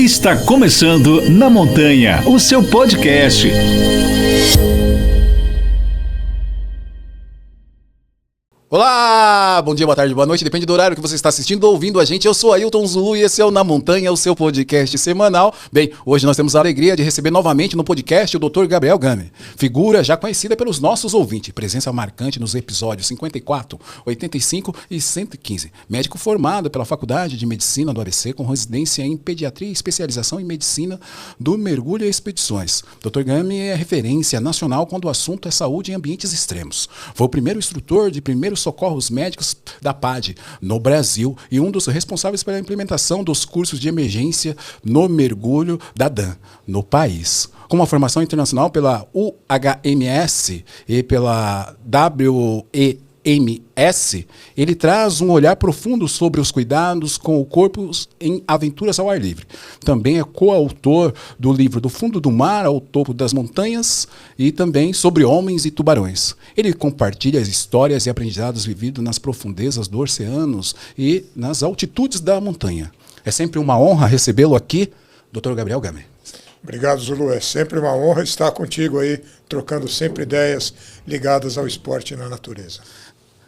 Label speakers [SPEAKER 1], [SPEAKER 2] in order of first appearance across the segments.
[SPEAKER 1] Está começando Na Montanha, o seu podcast.
[SPEAKER 2] Olá, bom dia, boa tarde, boa noite, depende do horário que você está assistindo ou ouvindo a gente. Eu sou Ailton Zulu e esse é o Na Montanha, o seu podcast semanal. Bem, hoje nós temos a alegria de receber novamente no podcast o Dr. Gabriel Game, figura já conhecida pelos nossos ouvintes, presença marcante nos episódios 54, 85 e 115. Médico formado pela Faculdade de Medicina do ABC, com residência em Pediatria e especialização em Medicina do Mergulho e Expedições. Dr. Game é referência nacional quando o assunto é saúde em ambientes extremos. Foi o primeiro instrutor de primeiros socorros médicos da PAD no Brasil e um dos responsáveis pela implementação dos cursos de emergência no mergulho da DAN no país. Com uma formação internacional pela UHMS e pela WEMS, ele traz um olhar profundo sobre os cuidados com o corpo em aventuras ao ar livre. Também é coautor do livro Do Fundo do Mar ao Topo das Montanhas e também sobre homens e tubarões. Ele compartilha as histórias e aprendizados vividos nas profundezas do oceano e nas altitudes da montanha. É sempre uma honra recebê-lo aqui, Dr. Gabriel Game.
[SPEAKER 3] Obrigado, Zulu. É sempre uma honra estar contigo aí, trocando sempre ideias ligadas ao esporte e na natureza.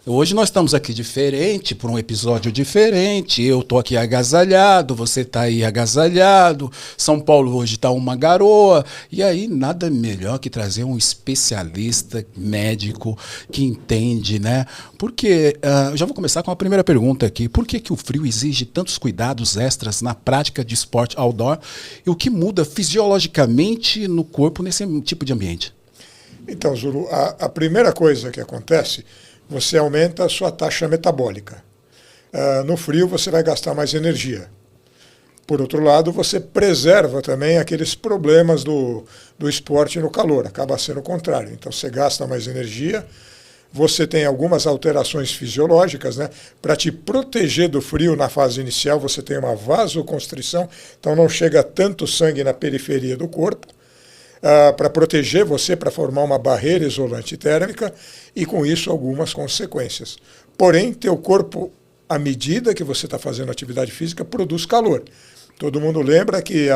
[SPEAKER 2] Hoje nós estamos aqui diferente, por um episódio diferente. Eu estou aqui agasalhado, você está aí agasalhado. São Paulo hoje está uma garoa. E aí nada melhor que trazer um especialista médico que entende, né? Porque, eu já vou começar com a primeira pergunta aqui. Por que o frio exige tantos cuidados extras na prática de esporte outdoor? E o que muda fisiologicamente no corpo nesse tipo de ambiente?
[SPEAKER 3] Então, Zulu, a primeira coisa que acontece, você aumenta a sua taxa metabólica. No frio você vai gastar mais energia. Por outro lado, você preserva também aqueles problemas do esporte no calor. Acaba sendo o contrário. Então você gasta mais energia, você tem algumas alterações fisiológicas, né? Para te proteger do frio na fase inicial, você tem uma vasoconstrição, então não chega tanto sangue na periferia do corpo. Para proteger você, para formar uma barreira isolante térmica e com isso algumas consequências. Porém, teu corpo, à medida que você está fazendo atividade física, produz calor. Todo mundo lembra que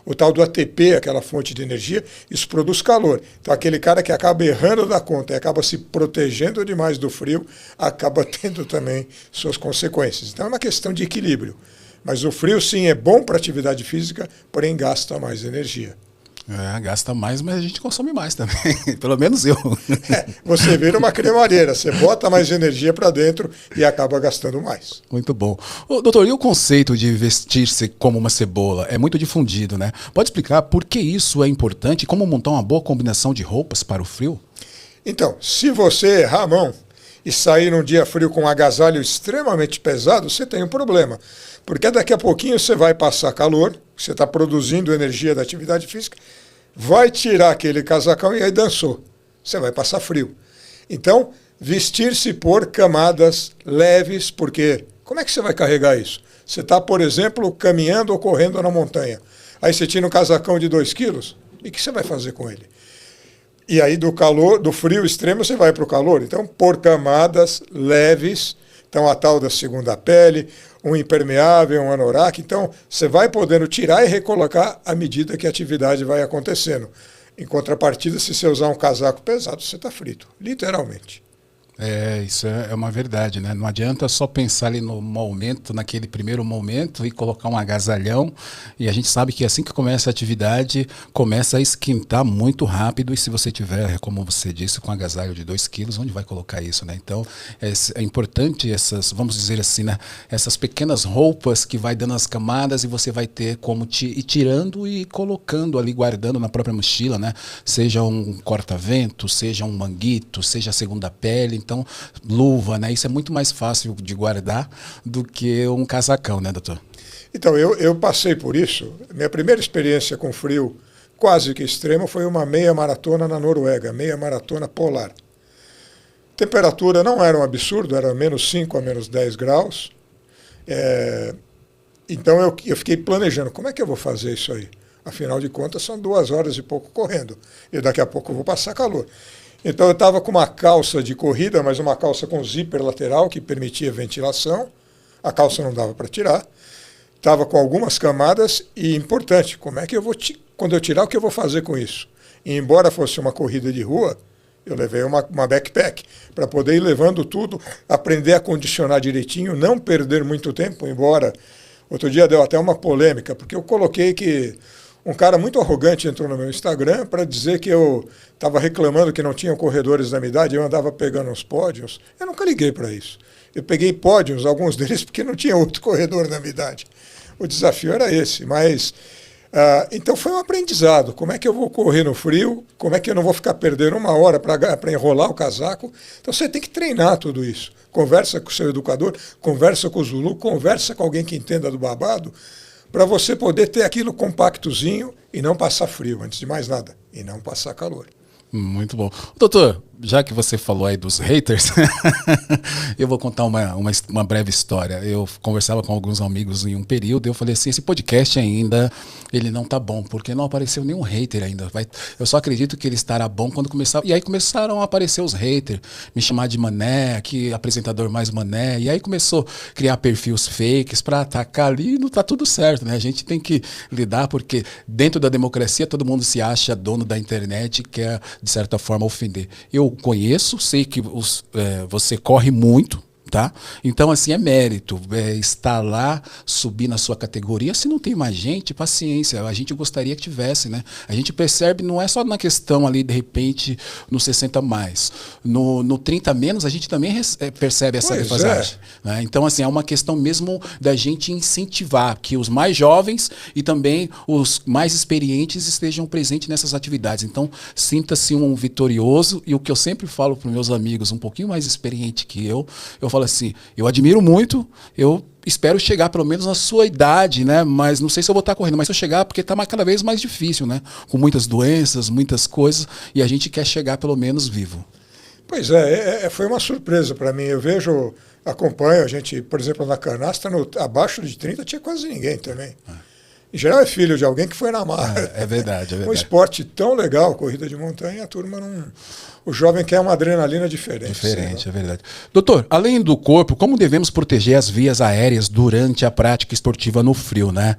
[SPEAKER 3] o tal do ATP, aquela fonte de energia, isso produz calor. Então aquele cara que acaba errando da conta e acaba se protegendo demais do frio, acaba tendo também suas consequências. Então é uma questão de equilíbrio. Mas o frio sim é bom para atividade física, porém gasta mais energia.
[SPEAKER 2] Gasta mais, mas a gente consome mais também. Pelo menos eu.
[SPEAKER 3] Você vira uma cremadeira, você bota mais energia para dentro e acaba gastando mais.
[SPEAKER 2] Muito bom. Doutor, e o conceito de vestir-se como uma cebola? É muito difundido, né? Pode explicar por que isso é importante e como montar uma boa combinação de roupas para o frio?
[SPEAKER 3] Então, se você errar a mão e sair num dia frio com um agasalho extremamente pesado, você tem um problema. Porque daqui a pouquinho você vai passar calor, você está produzindo energia da atividade física, vai tirar aquele casacão e aí dançou. Você vai passar frio. Então, vestir-se por camadas leves, porque como é que você vai carregar isso? Você está, por exemplo, caminhando ou correndo na montanha. Aí você tira um casacão de 2 quilos, e o que você vai fazer com ele? E aí do calor, do frio extremo, você vai para o calor. Então, por camadas leves, então a tal da segunda pele, um impermeável, um anorak. Então, você vai podendo tirar e recolocar à medida que a atividade vai acontecendo. Em contrapartida, se você usar um casaco pesado, você está frito, literalmente.
[SPEAKER 2] Isso é uma verdade, né? Não adianta só pensar ali no momento, naquele primeiro momento e colocar um agasalhão. E a gente sabe que assim que começa a atividade, começa a esquentar muito rápido. E se você tiver, como você disse, com um agasalho de 2 quilos, onde vai colocar isso, né? Então, é importante essas, vamos dizer assim, né? Essas pequenas roupas que vai dando as camadas e você vai ter como ir tirando e colocando ali, guardando na própria mochila, né? Seja um corta-vento, seja um manguito, seja a segunda pele. Então, luva, né? Isso é muito mais fácil de guardar do que um casacão, né, doutor?
[SPEAKER 3] Então, eu passei por isso. Minha primeira experiência com frio quase que extremo foi uma meia maratona na Noruega, meia maratona polar. Temperatura não era um absurdo, era -5 a -10 graus. Então, eu fiquei planejando, como é que eu vou fazer isso aí? Afinal de contas, são 2 horas e pouco correndo. E daqui a pouco eu vou passar calor. Então eu estava com uma calça de corrida, mas uma calça com zíper lateral que permitia ventilação. A calça não dava para tirar. estava com algumas camadas e importante, como é que eu vou, quando eu tirar, o que eu vou fazer com isso? E embora fosse uma corrida de rua, eu levei uma backpack para poder ir levando tudo, aprender a condicionar direitinho, não perder muito tempo, embora outro dia deu até uma polêmica, porque eu coloquei que um cara muito arrogante entrou no meu Instagram para dizer que eu estava reclamando que não tinham corredores da minha idade, eu andava pegando os pódios. Eu nunca liguei para isso. Eu peguei pódios, alguns deles, porque não tinha outro corredor da minha idade. O desafio era esse, mas... então foi um aprendizado. Como é que eu vou correr no frio? Como é que eu não vou ficar perdendo uma hora para enrolar o casaco? Então você tem que treinar tudo isso. Conversa com o seu educador, conversa com o Zulu, conversa com alguém que entenda do babado, para você poder ter aquilo compactozinho e não passar frio, antes de mais nada, e não passar calor.
[SPEAKER 2] Muito bom. Doutor, já que você falou aí dos haters, eu vou contar uma breve história. Eu conversava com alguns amigos em um período e eu falei assim, esse podcast ainda, ele não tá bom, porque não apareceu nenhum hater ainda. Eu só acredito que ele estará bom quando começar. E aí começaram a aparecer os haters, me chamar de mané, que apresentador mais mané, e aí começou a criar perfis fakes para atacar ali e não tá tudo certo, né? A gente tem que lidar, porque dentro da democracia todo mundo se acha dono da internet e quer, de certa forma, ofender. Eu conheço, sei que você corre muito, tá? Então, assim, é mérito. Estar lá, subir na sua categoria. Se não tem mais gente, paciência. A gente gostaria que tivesse, né? A gente percebe, não é só na questão ali, de repente, no 60 mais. No 30 menos, a gente também percebe essa defasagem. Né? Então, assim, é uma questão mesmo da gente incentivar que os mais jovens e também os mais experientes estejam presentes nessas atividades. Então, sinta-se um vitorioso. E o que eu sempre falo para os meus amigos, um pouquinho mais experiente que eu falo assim, eu admiro muito, eu espero chegar pelo menos na sua idade, né? Mas não sei se eu vou estar correndo, mas se eu chegar, porque está cada vez mais difícil, né? Com muitas doenças, muitas coisas, e a gente quer chegar pelo menos vivo.
[SPEAKER 3] Pois foi uma surpresa para mim. Eu acompanho, a gente, por exemplo, na canastra, abaixo de 30 tinha quase ninguém também. Em geral é filho de alguém que foi na marra.
[SPEAKER 2] É verdade, é verdade.
[SPEAKER 3] Um esporte tão legal, corrida de montanha, a turma não... O jovem quer uma adrenalina diferente.
[SPEAKER 2] Diferente, é verdade. Doutor, além do corpo, como devemos proteger as vias aéreas durante a prática esportiva no frio, né?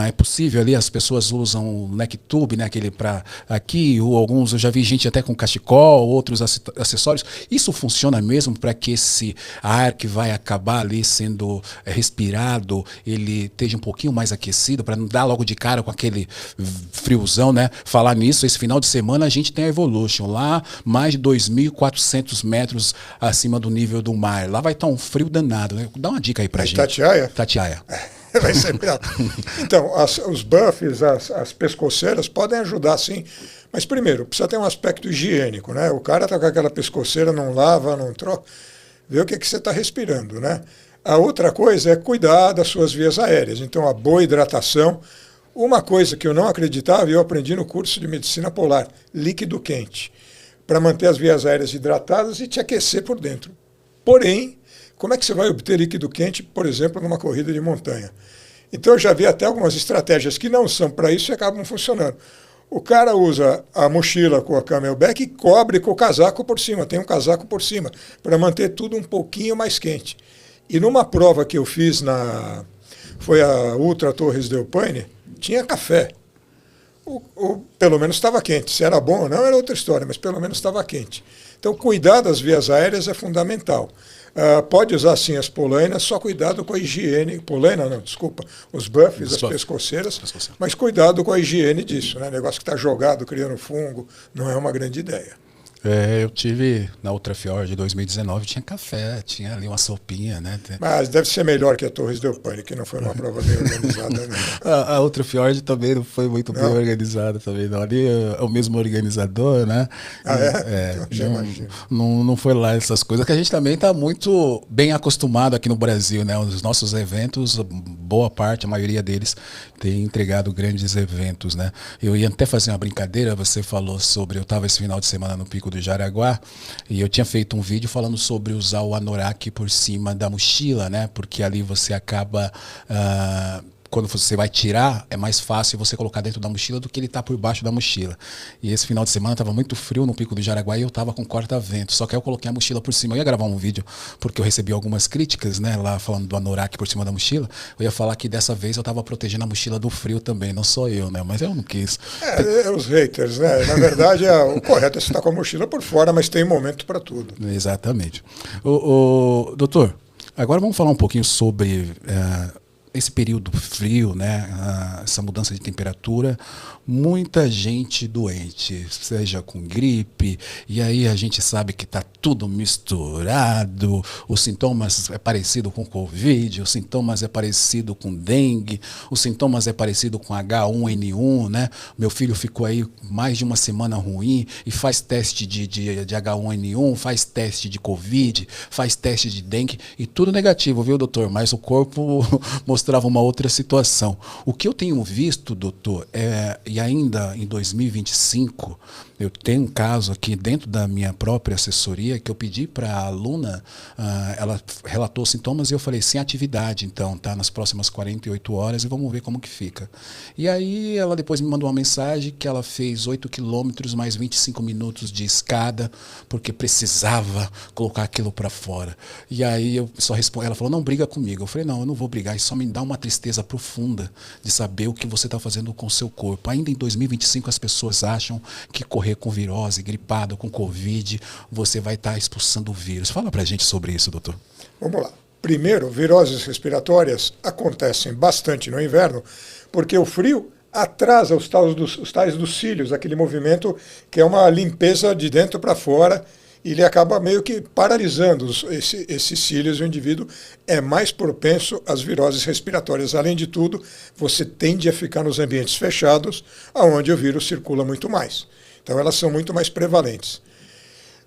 [SPEAKER 2] É possível ali, as pessoas usam o neck tube, né? Aquele para aqui, ou alguns, eu já vi gente até com cachecol, outros acessórios. Isso funciona mesmo para que esse ar que vai acabar ali sendo respirado, ele esteja um pouquinho mais aquecido, para não dar logo de cara com aquele friozão, né? Falar nisso, esse final de semana a gente tem a Evolution lá, mais de 2.400 metros acima do nível do mar. Lá vai estar um frio danado, né? Dá uma dica aí pra gente.
[SPEAKER 3] Itatiaia?
[SPEAKER 2] Itatiaia.
[SPEAKER 3] Vai ser melhor. Então, os buffs, as pescoceiras podem ajudar, sim. Mas primeiro, precisa ter um aspecto higiênico, né? O cara tá com aquela pescoceira, não lava, não troca. Vê o que você está respirando, né? A outra coisa é cuidar das suas vias aéreas. Então, a boa hidratação. Uma coisa que eu não acreditava, e eu aprendi no curso de medicina polar, líquido quente, para manter as vias aéreas hidratadas e te aquecer por dentro. Porém, como é que você vai obter líquido quente, por exemplo, numa corrida de montanha? Então eu já vi até algumas estratégias que não são para isso e acabam funcionando. O cara usa a mochila com a camelback e cobre com o casaco por cima, tem um casaco por cima, para manter tudo um pouquinho mais quente. E numa prova que eu fiz, foi a Ultra Torres del Paine, tinha café. Pelo menos estava quente. Se era bom ou não, era outra história, mas pelo menos estava quente. Então, cuidar das vias aéreas é fundamental. Pode usar, sim, as polainas, só cuidado com a higiene. Polaina, não, desculpa. Os buffs, as pescoceiras, mas cuidado com a higiene disso, né? Negócio que está jogado, criando fungo, não é uma grande ideia.
[SPEAKER 2] Eu tive na Ultra Fjord de 2019, tinha café, tinha ali uma sopinha, né?
[SPEAKER 3] Mas deve ser melhor que a Torres del Paine, que não foi uma prova bem organizada. Né?
[SPEAKER 2] A Ultra Fjord também não foi muito bem organizada também, não. Ali é o mesmo organizador, né? Não foi lá essas coisas, que a gente também está muito bem acostumado aqui no Brasil, né? Os nossos eventos, boa parte, a maioria deles, tem entregado grandes eventos, né? Eu ia até fazer uma brincadeira, você falou sobre, eu estava esse final de semana no Pico do Jaraguá, e eu tinha feito um vídeo falando sobre usar o anorak por cima da mochila, né? Porque ali você acaba quando você vai tirar, é mais fácil você colocar dentro da mochila do que ele tá por baixo da mochila. E esse final de semana estava muito frio no Pico do Jaraguá e eu estava com corta-vento. Só que aí eu coloquei a mochila por cima. Eu ia gravar um vídeo porque eu recebi algumas críticas, né, lá falando do anorak por cima da mochila. Eu ia falar que dessa vez eu estava protegendo a mochila do frio também, não só eu, né? Mas eu não quis.
[SPEAKER 3] Os haters, né? Na verdade, o correto é você estar com a mochila por fora, mas tem momento para tudo.
[SPEAKER 2] Exatamente. Doutor, agora vamos falar um pouquinho sobre esse período frio, né? Essa mudança de temperatura. Muita gente doente, seja com gripe, e aí a gente sabe que está tudo misturado, os sintomas é parecido com Covid, os sintomas é parecido com dengue, os sintomas é parecido com H1N1, né? Meu filho ficou aí mais de uma semana ruim e faz teste de H1N1, faz teste de Covid, faz teste de dengue, e tudo negativo, viu, doutor? Mas o corpo mostrava uma outra situação. O que eu tenho visto, doutor, e ainda em 2025, eu tenho um caso aqui dentro da minha própria assessoria que eu pedi para a aluna, ela relatou sintomas e eu falei, sem atividade, então, tá? Nas próximas 48 horas e vamos ver como que fica. E aí ela depois me mandou uma mensagem que ela fez 8 quilômetros mais 25 minutos de escada, porque precisava colocar aquilo para fora. E aí eu só respondi, ela falou, não briga comigo. Eu falei, não, eu não vou brigar, isso só me dá uma tristeza profunda de saber o que você está fazendo com o seu corpo. Ainda em 2025 as pessoas acham que correr com virose, gripado, com Covid, você vai estar expulsando o vírus. Fala pra gente sobre isso, doutor.
[SPEAKER 3] Vamos lá. Primeiro, viroses respiratórias acontecem bastante no inverno, porque o frio atrasa os tais dos cílios, aquele movimento que é uma limpeza de dentro para fora, e ele acaba meio que paralisando esses cílios, e o indivíduo é mais propenso às viroses respiratórias. Além de tudo, você tende a ficar nos ambientes fechados, onde o vírus circula muito mais. Então elas são muito mais prevalentes.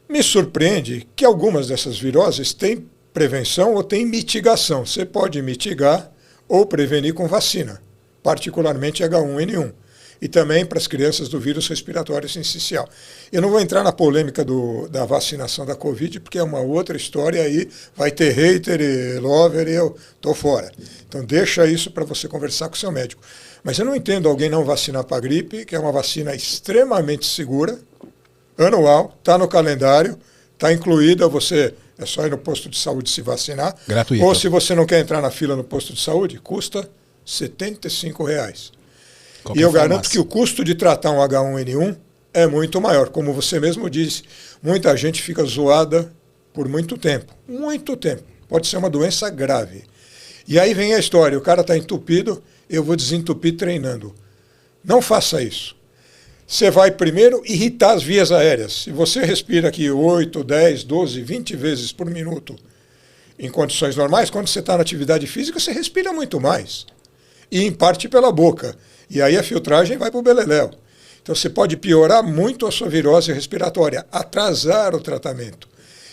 [SPEAKER 3] Me surpreende que algumas dessas viroses têm prevenção ou têm mitigação. Você pode mitigar ou prevenir com vacina, particularmente H1N1. E também para as crianças do vírus respiratório sincicial. Eu não vou entrar na polêmica da vacinação da Covid, porque é uma outra história aí, vai ter hater e lover e eu estou fora. Então deixa isso para você conversar com o seu médico. Mas eu não entendo alguém não vacinar para a gripe, que é uma vacina extremamente segura, anual, está no calendário, está incluída, é só ir no posto de saúde se vacinar.
[SPEAKER 2] Gratuito.
[SPEAKER 3] Ou se você não quer entrar na fila no posto de saúde, custa R$ 75. E eu garanto que o custo de tratar um H1N1 é muito maior. Como você mesmo disse, muita gente fica zoada por muito tempo. Muito tempo. Pode ser uma doença grave. E aí vem a história, o cara está entupido, eu vou desentupir treinando. Não faça isso. Você vai primeiro irritar as vias aéreas. Se você respira aqui 8, 10, 12, 20 vezes por minuto em condições normais, quando você está na atividade física, você respira muito mais. E em parte pela boca. E aí a filtragem vai para o beleléu. Então você pode piorar muito a sua virose respiratória, atrasar o tratamento.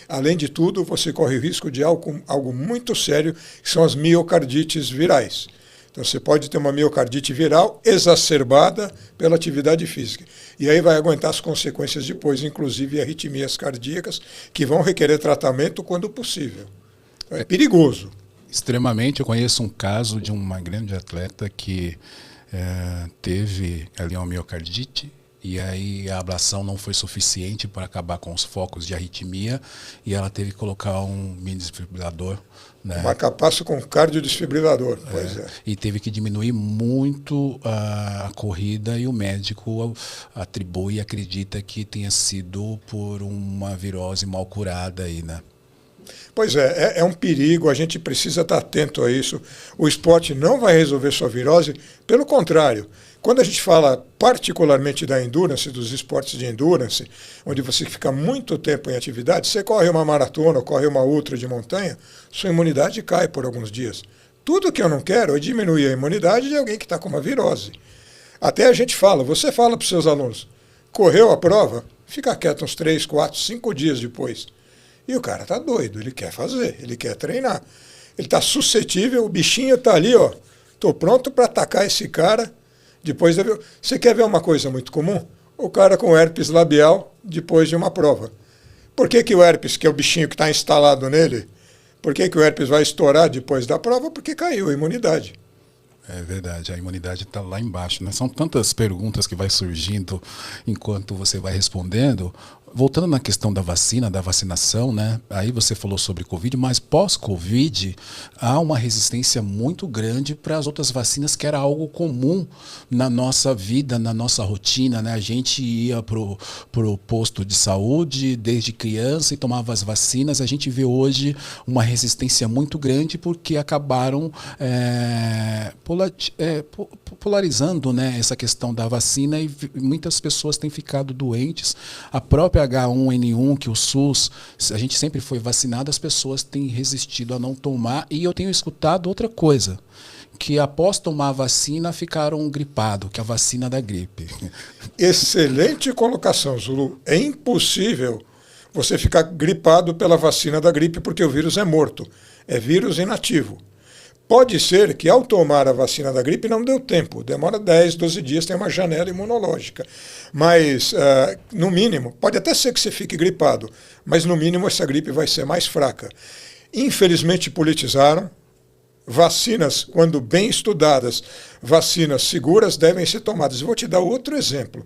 [SPEAKER 3] Além de tudo, você corre o risco de algo muito sério, que são as miocardites virais. Então você pode ter uma miocardite viral exacerbada pela atividade física. E aí vai aguentar as consequências depois, inclusive arritmias cardíacas, que vão requerer tratamento quando possível. Então, é perigoso.
[SPEAKER 2] Extremamente. Eu conheço um caso de uma grande atleta que teve ali uma miocardite e aí a ablação não foi suficiente para acabar com os focos de arritmia e ela teve que colocar um mini desfibrilador, né?
[SPEAKER 3] Um marca-passo com cardiodesfibrilador, pois é.
[SPEAKER 2] E teve que diminuir muito a corrida e o médico atribui e acredita que tenha sido por uma virose mal curada aí, né?
[SPEAKER 3] Pois é um perigo, a gente precisa estar atento a isso. O esporte não vai resolver sua virose, pelo contrário. Quando a gente fala particularmente da endurance, dos esportes de endurance, onde você fica muito tempo em atividade, você corre uma maratona, corre uma ultra de montanha, sua imunidade cai por alguns dias. Tudo que eu não quero é diminuir a imunidade de alguém que está com uma virose. Até a gente fala, você fala para os seus alunos, correu a prova, fica quieto uns 3, 4, 5 dias depois. E o cara está doido, ele quer fazer, ele quer treinar. Ele está suscetível, o bichinho está ali, ó. Estou pronto para atacar esse cara. Depois você quer ver uma coisa muito comum? O cara com herpes labial depois de uma prova. Por que o herpes, que é o bichinho que está instalado nele, por que o herpes vai estourar depois da prova? Porque caiu a imunidade.
[SPEAKER 2] É verdade, a imunidade está lá embaixo, né? São tantas perguntas que vai surgindo enquanto você vai respondendo. Voltando na questão da vacina, da vacinação, né? Aí você falou sobre Covid, mas pós-Covid há uma resistência muito grande para as outras vacinas, que era algo comum na nossa vida, na nossa rotina, né? A gente ia pro posto de saúde desde criança e tomava as vacinas. A gente vê hoje uma resistência muito grande porque acabaram polarizando, né, essa questão da vacina e muitas pessoas têm ficado doentes. A própria H1N1, que o SUS, a gente sempre foi vacinado, as pessoas têm resistido a não tomar. E eu tenho escutado outra coisa, que após tomar a vacina ficaram gripados, que é a vacina da gripe.
[SPEAKER 3] Excelente colocação, Zulu. É impossível você ficar gripado pela vacina da gripe porque o vírus é morto. É vírus inativo. Pode ser que ao tomar a vacina da gripe não deu tempo, demora 10, 12 dias, tem uma janela imunológica. Mas, no mínimo, pode até ser que você fique gripado, mas no mínimo essa gripe vai ser mais fraca. Infelizmente politizaram. Vacinas, quando bem estudadas, vacinas seguras devem ser tomadas. Eu vou te dar outro exemplo.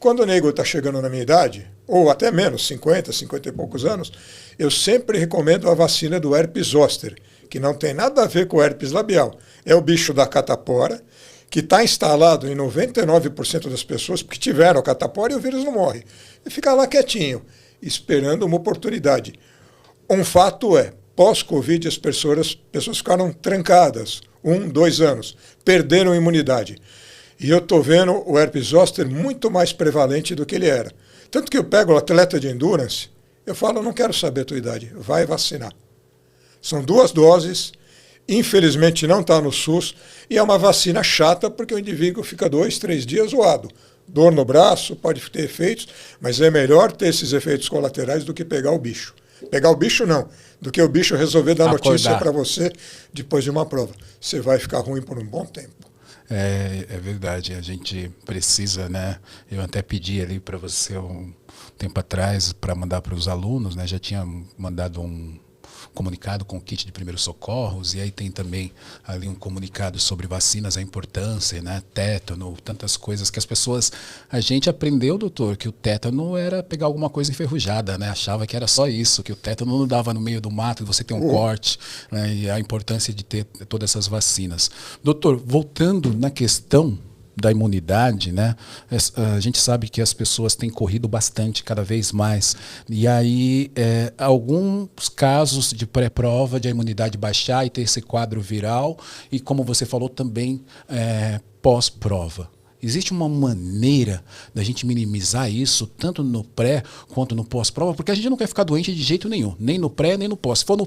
[SPEAKER 3] Quando o nego está chegando na minha idade, ou até menos, 50, 50 e poucos anos, eu sempre recomendo a vacina do herpes zoster, que não tem nada a ver com o herpes labial. É o bicho da catapora, que está instalado em 99% das pessoas, porque tiveram a catapora e o vírus não morre. E fica lá quietinho, esperando uma oportunidade. Um fato é, pós-Covid as pessoas ficaram trancadas, 1, 2 anos, perderam a imunidade. E eu estou vendo o herpes zoster muito mais prevalente do que ele era. Tanto que eu pego o atleta de endurance, eu falo, não quero saber a tua idade, vai vacinar. São 2 doses, infelizmente não está no SUS, e é uma vacina chata porque o indivíduo fica 2, 3 dias zoado. Dor no braço, pode ter efeitos, mas é melhor ter esses efeitos colaterais do que pegar o bicho. Pegar o bicho não, do que o bicho resolver dar notícia para você depois de uma prova. Você vai ficar ruim por um bom tempo.
[SPEAKER 2] É verdade, a gente precisa, né? Eu até pedi ali para você um tempo atrás para mandar para os alunos, né? Já tinha mandado um comunicado com o kit de primeiros socorros, e aí tem também ali um comunicado sobre vacinas, a importância, né, tétano, tantas coisas que as pessoas, a gente aprendeu, doutor, que o tétano era pegar alguma coisa enferrujada, né, achava que era só isso, que o tétano não dava no meio do mato, você tem um corte, né, e a importância de ter todas essas vacinas. Doutor, voltando na questão da imunidade, né? A gente sabe que as pessoas têm corrido bastante, cada vez mais. E aí, alguns casos de pré-prova de a imunidade baixar e ter esse quadro viral, e como você falou também, pós-prova. Existe uma maneira da gente minimizar isso, tanto no pré quanto no pós-prova, porque a gente não quer ficar doente de jeito nenhum, nem no pré, nem no pós. Se for no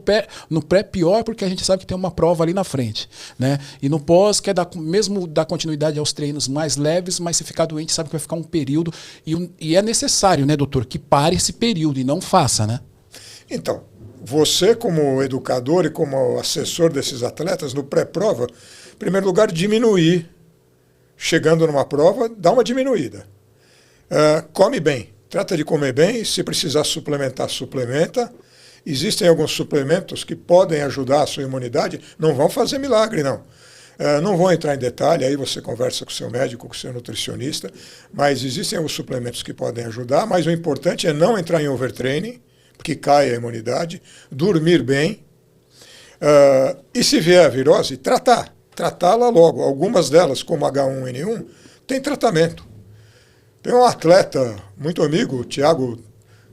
[SPEAKER 2] pré pior, porque a gente sabe que tem uma prova ali na frente, né? E no pós, quer mesmo dar continuidade aos treinos mais leves, mas se ficar doente, sabe que vai ficar um período, e é necessário, né, doutor, que pare esse período e não faça, né?
[SPEAKER 3] Então, você como educador e como assessor desses atletas, no pré-prova, em primeiro lugar, diminuir. Chegando numa prova, dá uma diminuída. Come bem, trata de comer bem, se precisar suplementar, suplementa. Existem alguns suplementos que podem ajudar a sua imunidade, não vão fazer milagre, não. Não vou entrar em detalhe, aí você conversa com o seu médico, com o seu nutricionista, mas existem alguns suplementos que podem ajudar, mas o importante é não entrar em overtraining, porque cai a imunidade, dormir bem, e se vier a virose, tratá-la logo. Algumas delas, como H1N1, tem tratamento. Tem um atleta muito amigo, o Thiago,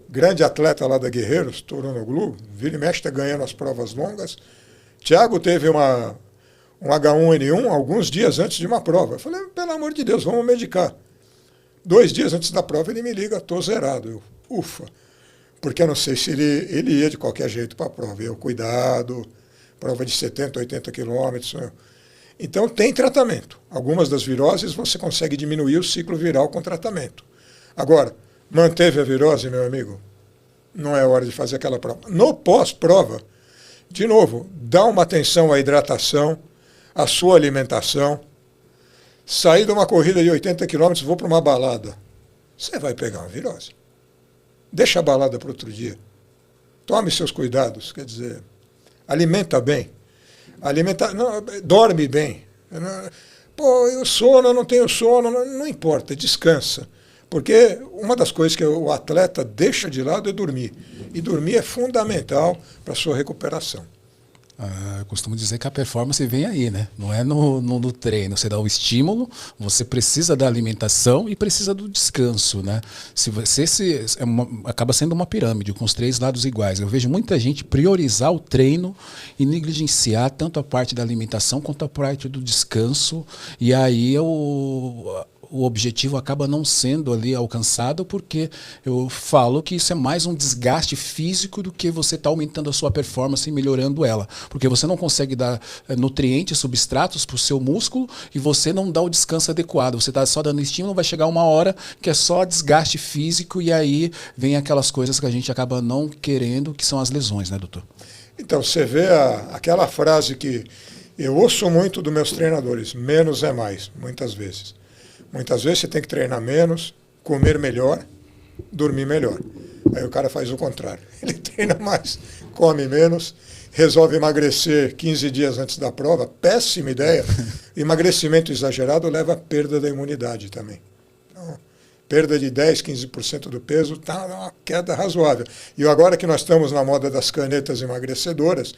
[SPEAKER 3] grande atleta lá da Guerreiros, Toronoglu, vira e mexe, está ganhando as provas longas. Thiago teve um H1N1 alguns dias antes de uma prova. Eu falei, pelo amor de Deus, vamos medicar. 2 dias antes da prova ele me liga, estou zerado. Eu, ufa, porque eu não sei se ele ia de qualquer jeito para a prova. Eu, cuidado, prova de 70, 80 quilômetros. Então tem tratamento. Algumas das viroses você consegue diminuir o ciclo viral com tratamento. Agora, manteve a virose, meu amigo? Não é hora de fazer aquela prova. No pós-prova, de novo, dá uma atenção à hidratação, à sua alimentação. Sair de uma corrida de 80 quilômetros, vou para uma balada. Você vai pegar uma virose. Deixa a balada para outro dia. Tome seus cuidados, quer dizer, alimenta bem. Dorme bem. Pô, eu sono, eu não tenho sono, não importa, descansa. Porque uma das coisas que o atleta deixa de lado é dormir. E dormir é fundamental para a sua recuperação.
[SPEAKER 2] Eu costumo dizer que a performance vem aí, né? Não é no treino. Você dá o estímulo, você precisa da alimentação e precisa do descanso, né? Acaba sendo uma pirâmide com os 3 lados iguais. Eu vejo muita gente priorizar o treino e negligenciar tanto a parte da alimentação quanto a parte do descanso. E aí o objetivo acaba não sendo ali alcançado, porque eu falo que isso é mais um desgaste físico do que você está aumentando a sua performance e melhorando ela. Porque você não consegue dar nutrientes, substratos para o seu músculo e você não dá o descanso adequado. Você está só dando estímulo, vai chegar uma hora que é só desgaste físico e aí vem aquelas coisas que a gente acaba não querendo, que são as lesões, né, doutor?
[SPEAKER 3] Então, você vê aquela frase que eu ouço muito dos meus treinadores, menos é mais, muitas vezes. Muitas vezes você tem que treinar menos, comer melhor, dormir melhor. Aí o cara faz o contrário. Ele treina mais, come menos, resolve emagrecer 15 dias antes da prova. Péssima ideia. Emagrecimento exagerado leva à perda da imunidade também. Então, perda de 10, 15% do peso está uma queda razoável. E agora que nós estamos na moda das canetas emagrecedoras,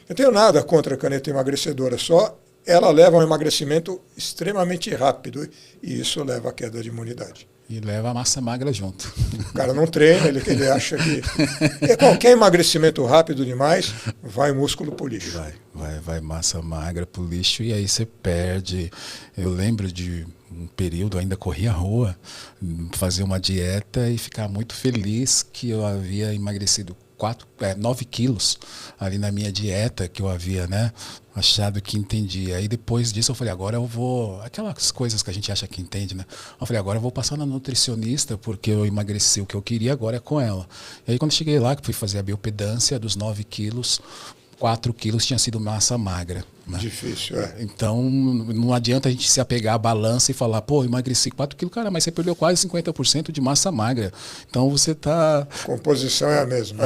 [SPEAKER 3] eu tenho nada contra a caneta emagrecedora, só ela leva a um emagrecimento extremamente rápido e isso leva à queda de imunidade.
[SPEAKER 2] E leva a massa magra junto.
[SPEAKER 3] O cara não treina, ele acha que qualquer emagrecimento rápido demais, vai músculo pro lixo.
[SPEAKER 2] Vai massa magra pro lixo e aí você perde. Eu lembro de um período, ainda corria a rua, fazer uma dieta e ficar muito feliz que eu havia emagrecido 9 quilos ali na minha dieta, que eu havia, né, achado que entendia. Aí depois disso eu falei, agora eu vou... Aquelas coisas que a gente acha que entende, né? Eu falei, agora eu vou passar na nutricionista, porque eu emagreci o que eu queria, agora é com ela. E aí quando cheguei lá, que fui fazer a biopedância, dos 9 quilos, 4 quilos tinha sido massa magra. Né?
[SPEAKER 3] Difícil, é.
[SPEAKER 2] Então, não adianta a gente se apegar à balança e falar, pô, emagreci 4 quilos, cara, mas você perdeu quase 50% de massa magra. Então, você está...
[SPEAKER 3] A composição é a mesma.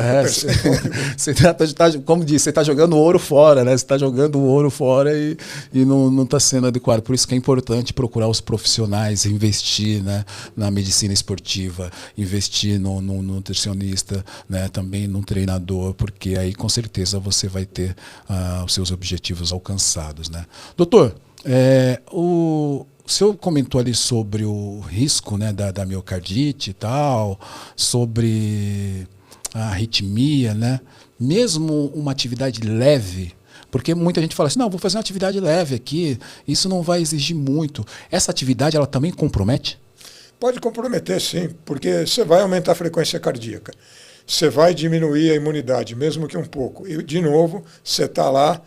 [SPEAKER 2] Você como disse, você está jogando o ouro fora, né? Você está jogando o ouro fora e não está sendo adequado. Por isso que é importante procurar os profissionais, investir, né, na medicina esportiva, investir no nutricionista, né, também no treinador, porque aí, com certeza, você vai ter os seus objetivos alcançados. Né? Doutor, o senhor comentou ali sobre o risco, né, da miocardite e tal, sobre a arritmia, né? Mesmo uma atividade leve, porque muita gente fala assim, não, vou fazer uma atividade leve aqui, isso não vai exigir muito. Essa atividade, ela também compromete?
[SPEAKER 3] Pode comprometer, sim, porque você vai aumentar a frequência cardíaca, você vai diminuir a imunidade, mesmo que um pouco. E, de novo, você está lá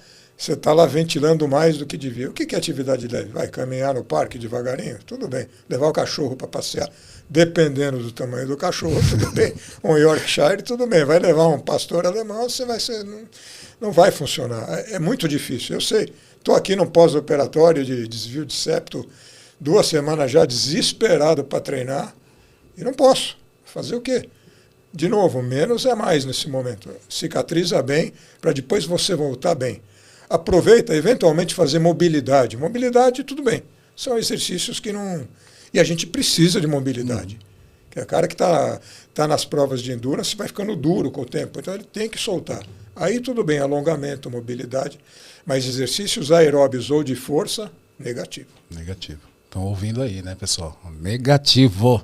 [SPEAKER 3] ventilando mais do que devia. O que é atividade leve? Vai caminhar no parque devagarinho? Tudo bem. Levar o cachorro para passear. Dependendo do tamanho do cachorro, tudo bem. Um Yorkshire, tudo bem. Vai levar um pastor alemão, não vai funcionar. É muito difícil, eu sei. Estou aqui num pós-operatório de desvio de septo, 2 semanas já desesperado para treinar e não posso. Fazer o quê? De novo, menos é mais nesse momento. Cicatriza bem para depois você voltar bem. Aproveita, eventualmente, fazer mobilidade. Mobilidade, tudo bem. São exercícios que não... E a gente precisa de mobilidade. Que é o cara que tá nas provas de endurance vai ficando duro com o tempo. Então, ele tem que soltar. Aí, tudo bem, alongamento, mobilidade. Mas exercícios aeróbios ou de força, negativo.
[SPEAKER 2] Negativo. Estão ouvindo aí, né, pessoal? Negativo.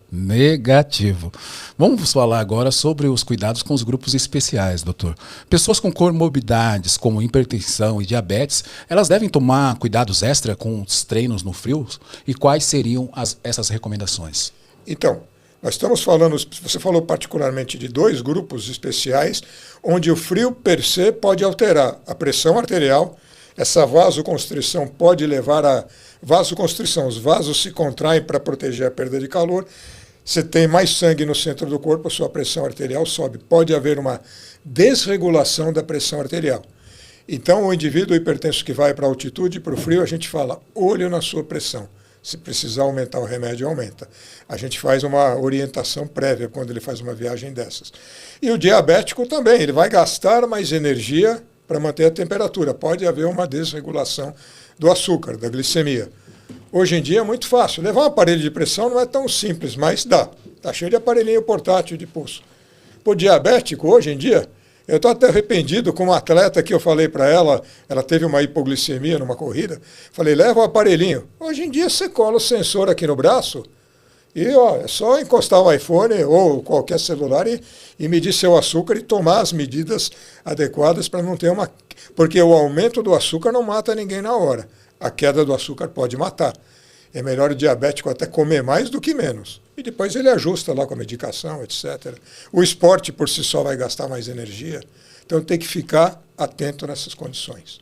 [SPEAKER 2] Vamos falar agora sobre os cuidados com os grupos especiais, doutor. Pessoas com comorbidades, como hipertensão e diabetes, elas devem tomar cuidados extra com os treinos no frio? E quais seriam essas recomendações?
[SPEAKER 3] Então, nós estamos falando, você falou particularmente de 2 grupos especiais, onde o frio per se pode alterar a pressão arterial. Essa vasoconstrição pode levar a vasoconstrição. Os vasos se contraem para proteger a perda de calor. Você tem mais sangue no centro do corpo, a sua pressão arterial sobe. Pode haver uma desregulação da pressão arterial. Então, o indivíduo hipertenso que vai para a altitude, para o frio, a gente fala, olho na sua pressão. Se precisar aumentar o remédio, aumenta. A gente faz uma orientação prévia quando ele faz uma viagem dessas. E o diabético também, ele vai gastar mais energia para manter a temperatura. Pode haver uma desregulação do açúcar, da glicemia. Hoje em dia é muito fácil. Levar um aparelho de pressão não é tão simples, mas dá. Está cheio de aparelhinho portátil de pulso. Para o diabético, hoje em dia, eu estou até arrependido com uma atleta que eu falei para ela, ela teve uma hipoglicemia numa corrida, falei, leva o aparelhinho. Hoje em dia você cola o sensor aqui no braço e ó, é só encostar o iPhone ou qualquer celular e medir seu açúcar e tomar as medidas adequadas para não ter uma... Porque o aumento do açúcar não mata ninguém na hora. A queda do açúcar pode matar. É melhor o diabético até comer mais do que menos. E depois ele ajusta lá com a medicação, etc. O esporte por si só vai gastar mais energia. Então tem que ficar atento nessas condições.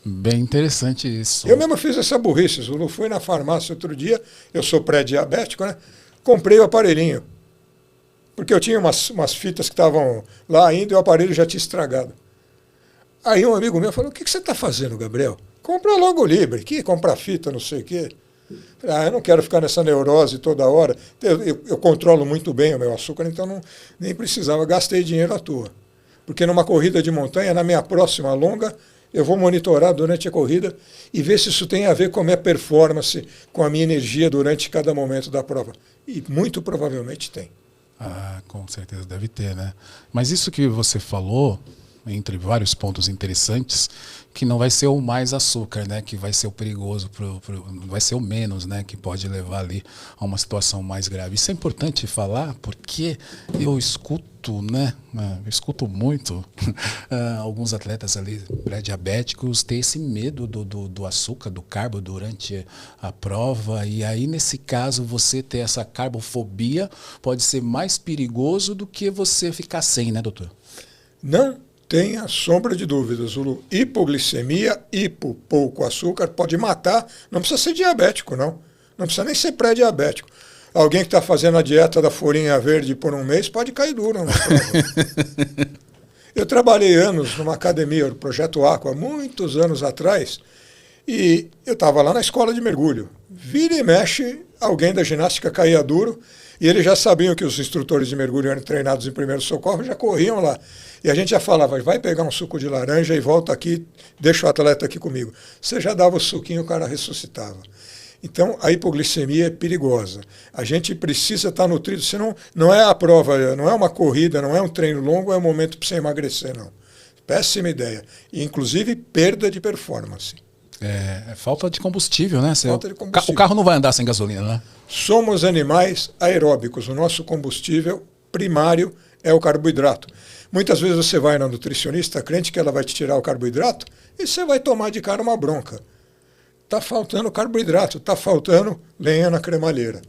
[SPEAKER 2] Bem interessante isso.
[SPEAKER 3] Eu mesmo fiz essa burrice, Zulu. Fui na farmácia outro dia, eu sou pré-diabético, né? Comprei o aparelhinho. Porque eu tinha umas fitas que estavam lá ainda e o aparelho já tinha estragado. Aí um amigo meu falou, o que você está fazendo, Gabriel? Compra logo o Libre, que comprar fita, não sei o quê. Eu não quero ficar nessa neurose toda hora. Eu controlo muito bem o meu açúcar, então nem precisava. Gastei dinheiro à toa. Porque numa corrida de montanha, na minha próxima longa, eu vou monitorar durante a corrida e ver se isso tem a ver com a minha performance, com a minha energia durante cada momento da prova. E muito provavelmente tem.
[SPEAKER 2] Ah, com certeza deve ter, né? Mas isso que você falou, entre vários pontos interessantes, que não vai ser o mais açúcar, né? Que vai ser o perigoso, vai ser o menos, né? Que pode levar ali a uma situação mais grave. Isso é importante falar porque eu escuto, né? Eu escuto muito alguns atletas ali pré-diabéticos ter esse medo do açúcar, do carbo durante a prova. E aí, nesse caso, você ter essa carbofobia pode ser mais perigoso do que você ficar sem, né, doutor?
[SPEAKER 3] Não tenha sombra de dúvidas, Zulu. Hipoglicemia, pouco açúcar, pode matar. Não precisa ser diabético, não. Não precisa nem ser pré-diabético. Alguém que está fazendo a dieta da folhinha verde por um mês pode cair duro. Eu trabalhei anos numa academia, o Projeto Aqua, muitos anos atrás, e eu estava lá na escola de mergulho. Vira e mexe, alguém da ginástica caía duro, e eles já sabiam que os instrutores de mergulho eram treinados em primeiro socorro, já corriam lá. E a gente já falava, vai pegar um suco de laranja e volta aqui, deixa o atleta aqui comigo. Você já dava o suquinho, o cara ressuscitava. Então, a hipoglicemia é perigosa. A gente precisa estar nutrido, senão não é a prova, não é uma corrida, não é um treino longo, é um momento para você emagrecer, não. Péssima ideia. E, inclusive, perda de performance.
[SPEAKER 2] É falta de combustível, né?
[SPEAKER 3] Falta de combustível.
[SPEAKER 2] O carro não vai andar sem gasolina, né?
[SPEAKER 3] Somos animais aeróbicos. O nosso combustível primário é o carboidrato. Muitas vezes você vai na nutricionista, crente que ela vai te tirar o carboidrato, e você vai tomar de cara uma bronca. Está faltando carboidrato, está faltando lenha na cremalheira.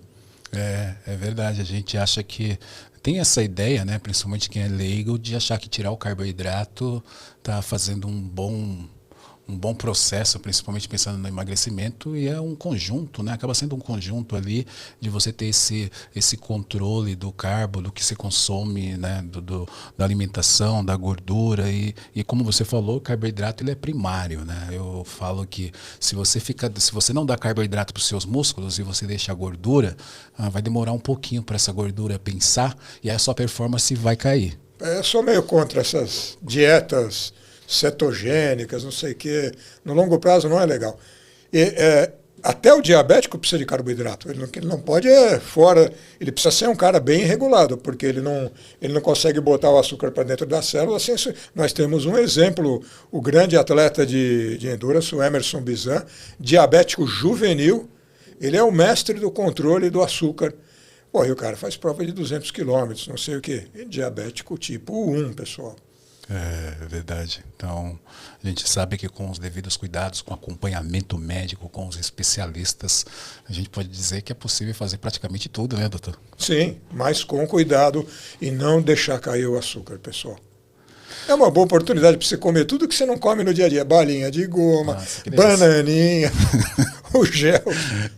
[SPEAKER 2] É verdade. A gente acha que tem essa ideia, né, principalmente quem é leigo, de achar que tirar o carboidrato está fazendo um bom processo, principalmente pensando no emagrecimento, e é um conjunto, né? Acaba sendo um conjunto ali de você ter esse controle do carbo, do que você consome, né? Da alimentação, da gordura e como você falou, o carboidrato ele é primário, né? Eu falo que se você não dá carboidrato para os seus músculos e você deixa a gordura, vai demorar um pouquinho para essa gordura pensar e aí a sua performance vai cair.
[SPEAKER 3] Eu sou meio contra essas dietas cetogênicas, não sei o quê. No longo prazo não é legal. Até o diabético precisa de carboidrato. Ele não pode fora. Ele precisa ser um cara bem regulado, porque ele não consegue botar o açúcar para dentro da célula. Assim, nós temos um exemplo, o grande atleta de endurance, o Emerson Bizan, diabético juvenil. Ele é o mestre do controle do açúcar. Pô, e o cara faz prova de 200 quilômetros, não sei o quê. E diabético tipo 1, pessoal.
[SPEAKER 2] É verdade. Então, a gente sabe que com os devidos cuidados, com acompanhamento médico, com os especialistas, a gente pode dizer que é possível fazer praticamente tudo, né, doutor?
[SPEAKER 3] Sim, mas com cuidado e não deixar cair o açúcar, pessoal. É uma boa oportunidade para você comer tudo que você não come no dia a dia. Balinha de goma, bananinha, o gel.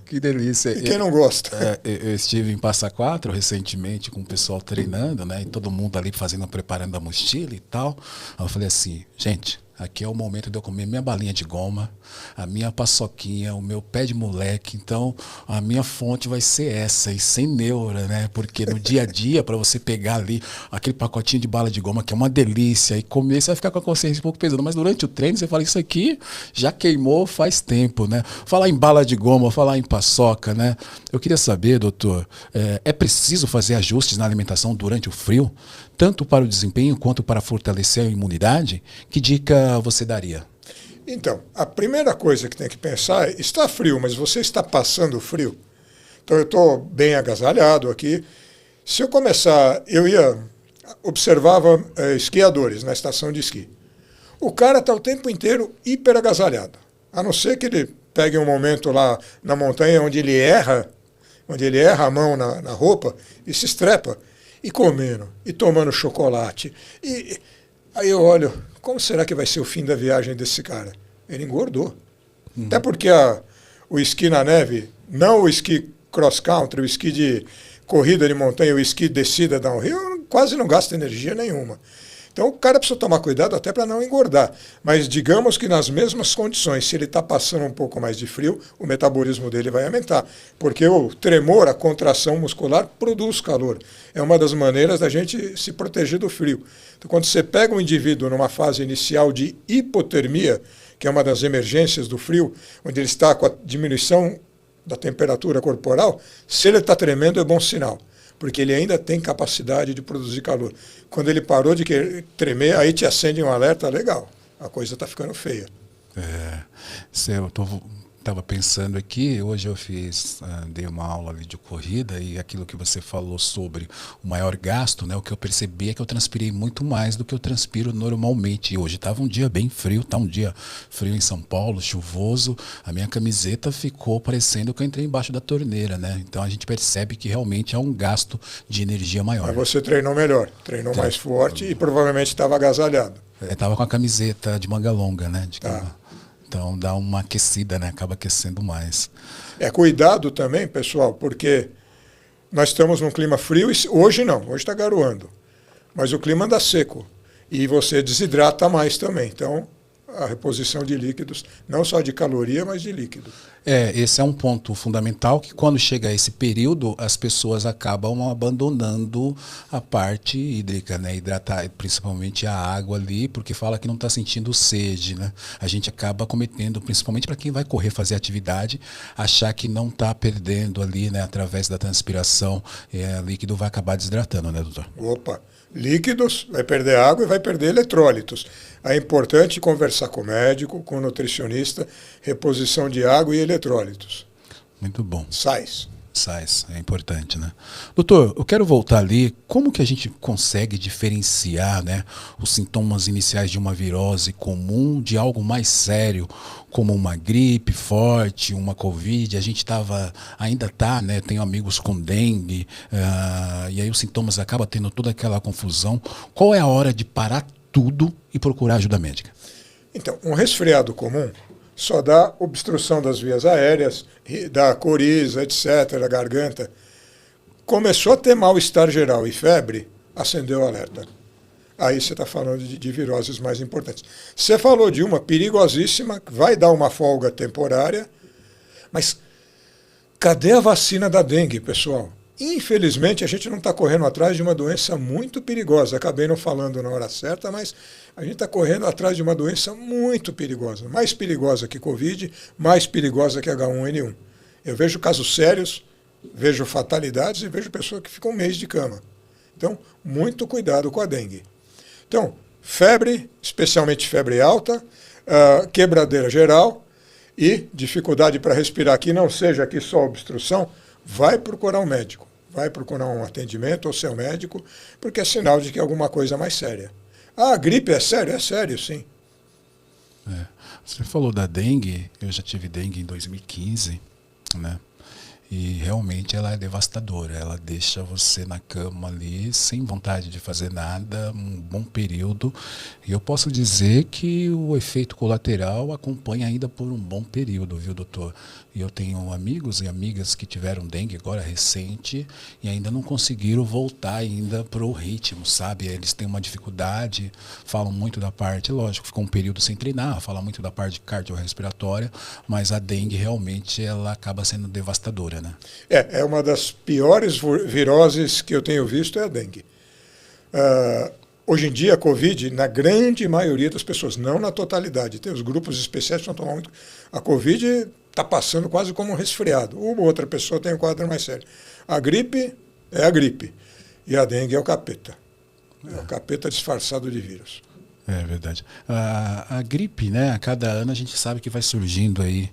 [SPEAKER 2] Que delícia.
[SPEAKER 3] E quem não gosta?
[SPEAKER 2] Eu estive em Passa Quatro recentemente com o pessoal treinando, né? E todo mundo ali preparando a mochila e tal. Aí eu falei assim, gente, aqui é o momento de eu comer minha balinha de goma, a minha paçoquinha, o meu pé de moleque. Então, a minha fonte vai ser essa, e sem neura, né? Porque no dia a dia, para você pegar ali aquele pacotinho de bala de goma, que é uma delícia, e comer, você vai ficar com a consciência um pouco pesada. Mas durante o treino, você fala, isso aqui já queimou faz tempo, né? Falar em bala de goma, falar em paçoca, né? Eu queria saber, doutor, é preciso fazer ajustes na alimentação durante o frio? Tanto para o desempenho quanto para fortalecer a imunidade? Que dica você daria?
[SPEAKER 3] Então, a primeira coisa que tem que pensar é, está frio, mas você está passando frio? Então eu estou bem agasalhado aqui. Se eu começar, observava esquiadores na estação de esqui. O cara está o tempo inteiro hiper agasalhado. A não ser que ele pegue um momento lá na montanha onde ele erra a mão na roupa e se estrepa. E comendo, e tomando chocolate. E aí eu olho, como será que vai ser o fim da viagem desse cara? Ele engordou. Até porque o esqui na neve, não o esqui cross-country, o esqui de corrida de montanha, o esqui descida downhill, quase não gasta energia nenhuma. Então o cara precisa tomar cuidado até para não engordar. Mas digamos que nas mesmas condições, se ele está passando um pouco mais de frio, o metabolismo dele vai aumentar. Porque o tremor, a contração muscular, produz calor. É uma das maneiras da gente se proteger do frio. Então quando você pega um indivíduo numa fase inicial de hipotermia, que é uma das emergências do frio, onde ele está com a diminuição da temperatura corporal, se ele está tremendo é bom sinal. Porque ele ainda tem capacidade de produzir calor. Quando ele parou de tremer, aí te acende um alerta, legal, a coisa está ficando feia.
[SPEAKER 2] Eu estava pensando aqui, hoje eu dei uma aula ali de corrida, e aquilo que você falou sobre o maior gasto, né, o que eu percebi é que eu transpirei muito mais do que eu transpiro normalmente. E hoje estava um dia bem frio, tá um dia frio em São Paulo, chuvoso, a minha camiseta ficou parecendo que eu entrei embaixo da torneira, né? Então a gente percebe que realmente há um gasto de energia maior.
[SPEAKER 3] Mas você treinou melhor, treinou mais forte e provavelmente estava agasalhado.
[SPEAKER 2] Estava com a camiseta de manga longa, né? Então dá uma aquecida, né? Acaba aquecendo mais.
[SPEAKER 3] Cuidado também, pessoal, porque nós estamos num clima frio, e hoje não, hoje está garoando, mas o clima anda seco e você desidrata mais também. Então, a reposição de líquidos, não só de caloria, mas de líquido.
[SPEAKER 2] Esse é um ponto fundamental, que quando chega esse período, as pessoas acabam abandonando a parte hídrica, né? Hidratar principalmente a água ali, porque fala que não está sentindo sede, né? A gente acaba cometendo, principalmente para quem vai correr, fazer atividade, achar que não está perdendo ali, né? Através da transpiração, líquido vai acabar desidratando, né, doutor?
[SPEAKER 3] Opa! Líquidos, vai perder água e vai perder eletrólitos. É importante conversar com o médico, com o nutricionista, reposição de água e eletrólitos.
[SPEAKER 2] Muito bom.
[SPEAKER 3] Sais,
[SPEAKER 2] é importante, né? Doutor, eu quero voltar ali, como que a gente consegue diferenciar, né, os sintomas iniciais de uma virose comum de algo mais sério, como uma gripe forte, uma Covid? A gente ainda está, né, tenho amigos com dengue, e aí os sintomas acabam tendo toda aquela confusão. Qual é a hora de parar tudo e procurar ajuda médica?
[SPEAKER 3] Então, um resfriado comum só dá obstrução das vias aéreas, da coriza, etc., da garganta. Começou a ter mal-estar geral e febre, acendeu o alerta. Aí você está falando de viroses mais importantes. Você falou de uma perigosíssima, que vai dar uma folga temporária, mas cadê a vacina da dengue, pessoal? Infelizmente, a gente não está correndo atrás de uma doença muito perigosa. Acabei não falando na hora certa, mas a gente está correndo atrás de uma doença muito perigosa. Mais perigosa que Covid, mais perigosa que H1N1. Eu vejo casos sérios, vejo fatalidades e vejo pessoas que ficam um mês de cama. Então, muito cuidado com a dengue. Então, febre, especialmente febre alta, quebradeira geral e dificuldade para respirar, que não seja aqui só obstrução, vai procurar um médico, vai procurar um atendimento ao seu médico, porque é sinal de que é alguma coisa mais séria. A gripe é sério? É sério, sim.
[SPEAKER 2] Você falou da dengue, eu já tive dengue em 2015, né? E realmente ela é devastadora, ela deixa você na cama ali sem vontade de fazer nada, um bom período. E eu posso dizer que o efeito colateral acompanha ainda por um bom período, viu, doutor? E eu tenho amigos e amigas que tiveram dengue agora recente e ainda não conseguiram voltar ainda para o ritmo, sabe? Eles têm uma dificuldade, falam muito da parte, lógico, ficou um período sem treinar, falam muito da parte cardiorrespiratória, mas a dengue realmente ela acaba sendo devastadora, né?
[SPEAKER 3] É uma das piores viroses que eu tenho visto é a dengue. Hoje em dia, a Covid, na grande maioria das pessoas, não na totalidade, tem os grupos especiais que não tomam muito. A Covid está passando quase como um resfriado. Uma ou outra pessoa tem um quadro mais sério. A gripe é a gripe. E a dengue é o capeta. É o capeta disfarçado de vírus.
[SPEAKER 2] É verdade. A gripe, né? A cada ano a gente sabe que vai surgindo aí.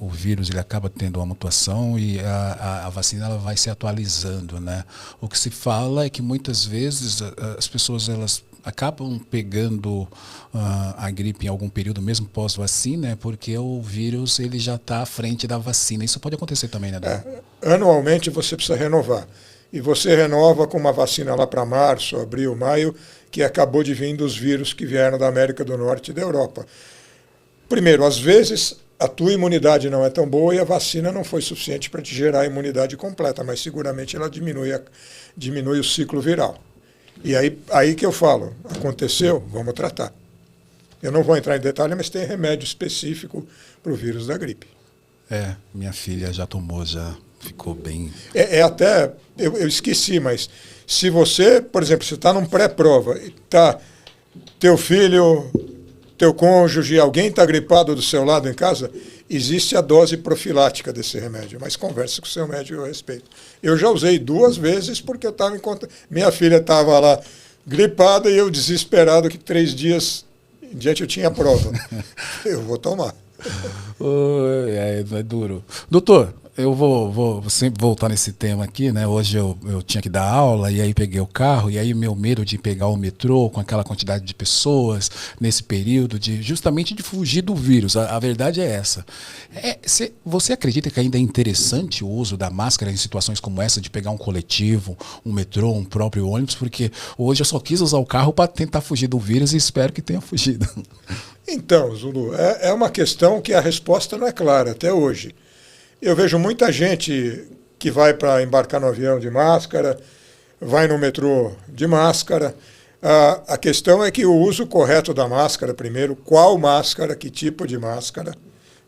[SPEAKER 2] O vírus ele acaba tendo uma mutação e a vacina ela vai se atualizando, né? O que se fala é que muitas vezes as pessoas elas acabam pegando a gripe em algum período mesmo pós-vacina, porque o vírus ele já está à frente da vacina. Isso pode acontecer também, né, Dom?
[SPEAKER 3] Anualmente você precisa renovar. E você renova com uma vacina lá para março, abril, maio, que acabou de vir dos vírus que vieram da América do Norte e da Europa. Primeiro, às vezes a tua imunidade não é tão boa e a vacina não foi suficiente para te gerar a imunidade completa, mas seguramente ela diminui o ciclo viral. E aí que eu falo, aconteceu, vamos tratar. Eu não vou entrar em detalhe, mas tem remédio específico para o vírus da gripe.
[SPEAKER 2] Minha filha já tomou, já ficou bem...
[SPEAKER 3] Eu esqueci, mas se você, por exemplo, você está num pré-prova e está teu filho, teu cônjuge, alguém está gripado do seu lado em casa, existe a dose profilática desse remédio, mas converse com o seu médico a respeito. Eu já usei 2 vezes porque eu estava minha filha estava lá gripada e eu desesperado que 3 dias em diante eu tinha prova. Eu vou tomar.
[SPEAKER 2] É duro. Doutor, eu vou sempre voltar nesse tema aqui, né? Hoje eu tinha que dar aula e aí peguei o carro e aí meu medo de pegar o metrô com aquela quantidade de pessoas nesse período, justamente de fugir do vírus. A verdade é essa. Você acredita que ainda é interessante o uso da máscara em situações como essa, de pegar um coletivo, um metrô, um próprio ônibus? Porque hoje eu só quis usar o carro para tentar fugir do vírus e espero que tenha fugido.
[SPEAKER 3] Então, Zulu, é uma questão que a resposta não é clara até hoje. Eu vejo muita gente que vai para embarcar no avião de máscara, vai no metrô de máscara. A questão é que o uso correto da máscara, primeiro, qual máscara, que tipo de máscara,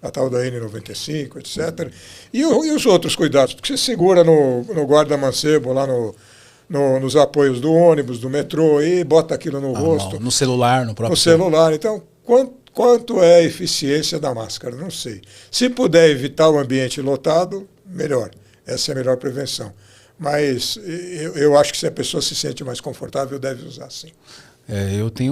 [SPEAKER 3] a tal da N95, etc. E os outros cuidados, porque você segura no guarda-mancebo, lá nos apoios do ônibus, do metrô, e bota aquilo no rosto.
[SPEAKER 2] No celular, no próprio
[SPEAKER 3] celular. Então, quanto é a eficiência da máscara? Não sei. Se puder evitar o ambiente lotado, melhor. Essa é a melhor prevenção. Mas eu acho que se a pessoa se sente mais confortável, deve usar sim.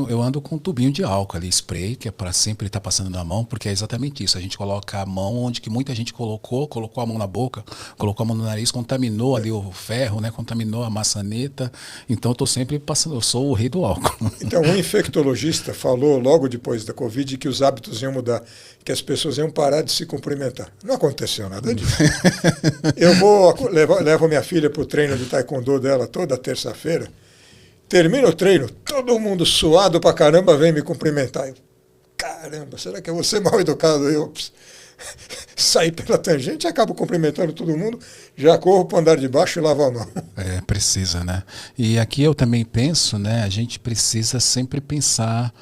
[SPEAKER 2] Eu ando com um tubinho de álcool ali, spray, que é para sempre estar passando na mão, porque é exatamente isso. A gente coloca a mão onde que muita gente colocou a mão na boca, colocou a mão no nariz, contaminou ali o ferro, né? Contaminou a maçaneta. Então eu estou sempre passando, eu sou o rei do álcool.
[SPEAKER 3] Então, um infectologista falou logo depois da Covid que os hábitos iam mudar, que as pessoas iam parar de se cumprimentar. Não aconteceu nada disso. Eu levo minha filha para o treino de taekwondo dela toda terça-feira. Termina o treino, todo mundo suado pra caramba vem me cumprimentar. Caramba, será que eu vou ser mal educado? Eu saí pela tangente e acabo cumprimentando todo mundo, já corro para o andar de baixo e lavo a mão.
[SPEAKER 2] Precisa, né? E aqui eu também penso, né? A gente precisa sempre pensar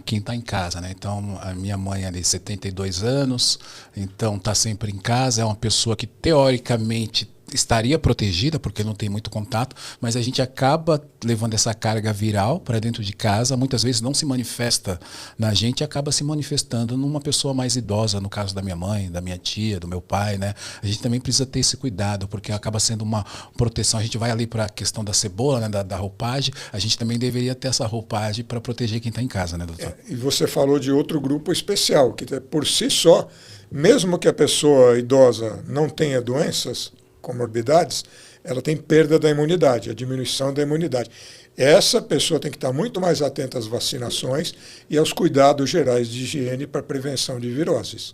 [SPEAKER 2] quem está em casa, né? Então, a minha mãe ali, 72 anos, então está sempre em casa, é uma pessoa que teoricamente estaria protegida, porque não tem muito contato, mas a gente acaba levando essa carga viral para dentro de casa, muitas vezes não se manifesta na gente, acaba se manifestando numa pessoa mais idosa, no caso da minha mãe, da minha tia, do meu pai, né? A gente também precisa ter esse cuidado, porque acaba sendo uma proteção. A gente vai ali para a questão da cebola, né? da roupagem, a gente também deveria ter essa roupagem para proteger quem está em casa, né, doutor?
[SPEAKER 3] E você falou de outro grupo especial, que por si só, mesmo que a pessoa idosa não tenha doenças, comorbidades, ela tem perda da imunidade, a diminuição da imunidade. Essa pessoa tem que estar muito mais atenta às vacinações e aos cuidados gerais de higiene para prevenção de viroses.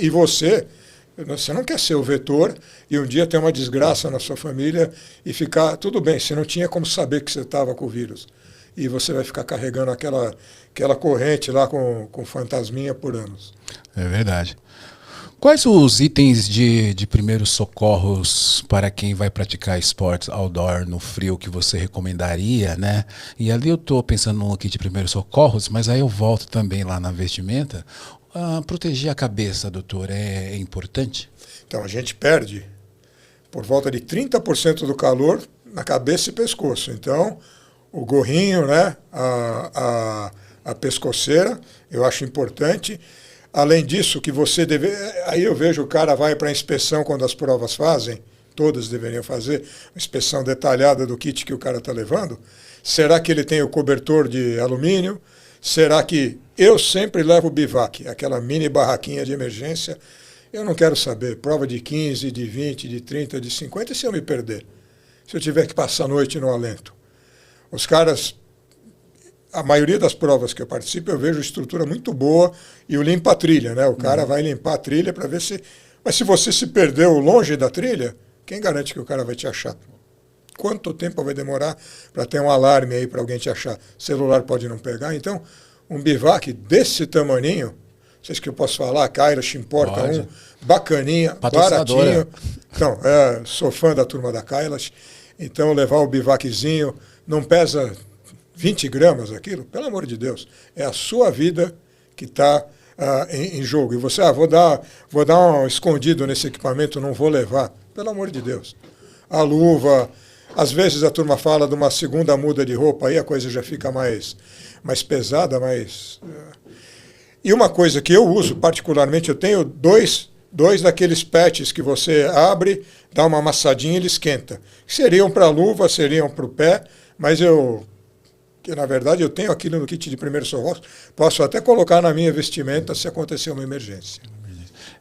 [SPEAKER 3] E você, Você não quer ser o vetor e um dia ter uma desgraça na sua família e ficar... Tudo bem, você não tinha como saber que você estava com o vírus. E você vai ficar carregando aquela corrente lá com fantasminha por anos.
[SPEAKER 2] É verdade. Quais os itens de primeiros socorros para quem vai praticar esportes outdoor no frio que você recomendaria, né? E ali eu estou pensando no kit de primeiros socorros, mas aí eu volto também lá na vestimenta. Proteger a cabeça, doutor, é importante?
[SPEAKER 3] Então a gente perde por volta de 30% do calor na cabeça e pescoço. Então o gorrinho, né? A pescoceira, eu acho importante. Além disso, que você deve... Aí eu vejo o cara vai para a inspeção quando as provas fazem, todas deveriam fazer, uma inspeção detalhada do kit que o cara está levando. Será que ele tem o cobertor de alumínio? Será que... Eu sempre levo o bivac, aquela mini barraquinha de emergência. Eu não quero saber, prova de 15, de 20, de 30, de 50, e se eu me perder? Se eu tiver que passar a noite no alento? Os caras... A maioria das provas que eu participo, eu vejo estrutura muito boa e o limpa-trilha, né? O cara vai limpar a trilha para ver se... Mas se você se perdeu longe da trilha, quem garante que o cara vai te achar? Quanto tempo vai demorar para ter um alarme aí para alguém te achar? O celular pode não pegar. Então, um bivac desse tamaninho, não sei se que eu posso falar, Kailash importa um, bacaninha, baratinho. Então, sou fã da turma da Kailash. Então, levar o bivaczinho, não pesa... 20 gramas aquilo, pelo amor de Deus, é a sua vida que está em jogo. E você, vou dar um escondido nesse equipamento, não vou levar. Pelo amor de Deus. A luva, às vezes a turma fala de uma segunda muda de roupa, aí a coisa já fica mais pesada, mais... E uma coisa que eu uso particularmente, eu tenho dois daqueles patches que você abre, dá uma amassadinha e ele esquenta. Seriam para a luva, seriam para o pé, mas que na verdade eu tenho aquilo no kit de primeiro socorro, posso até colocar na minha vestimenta se acontecer uma emergência.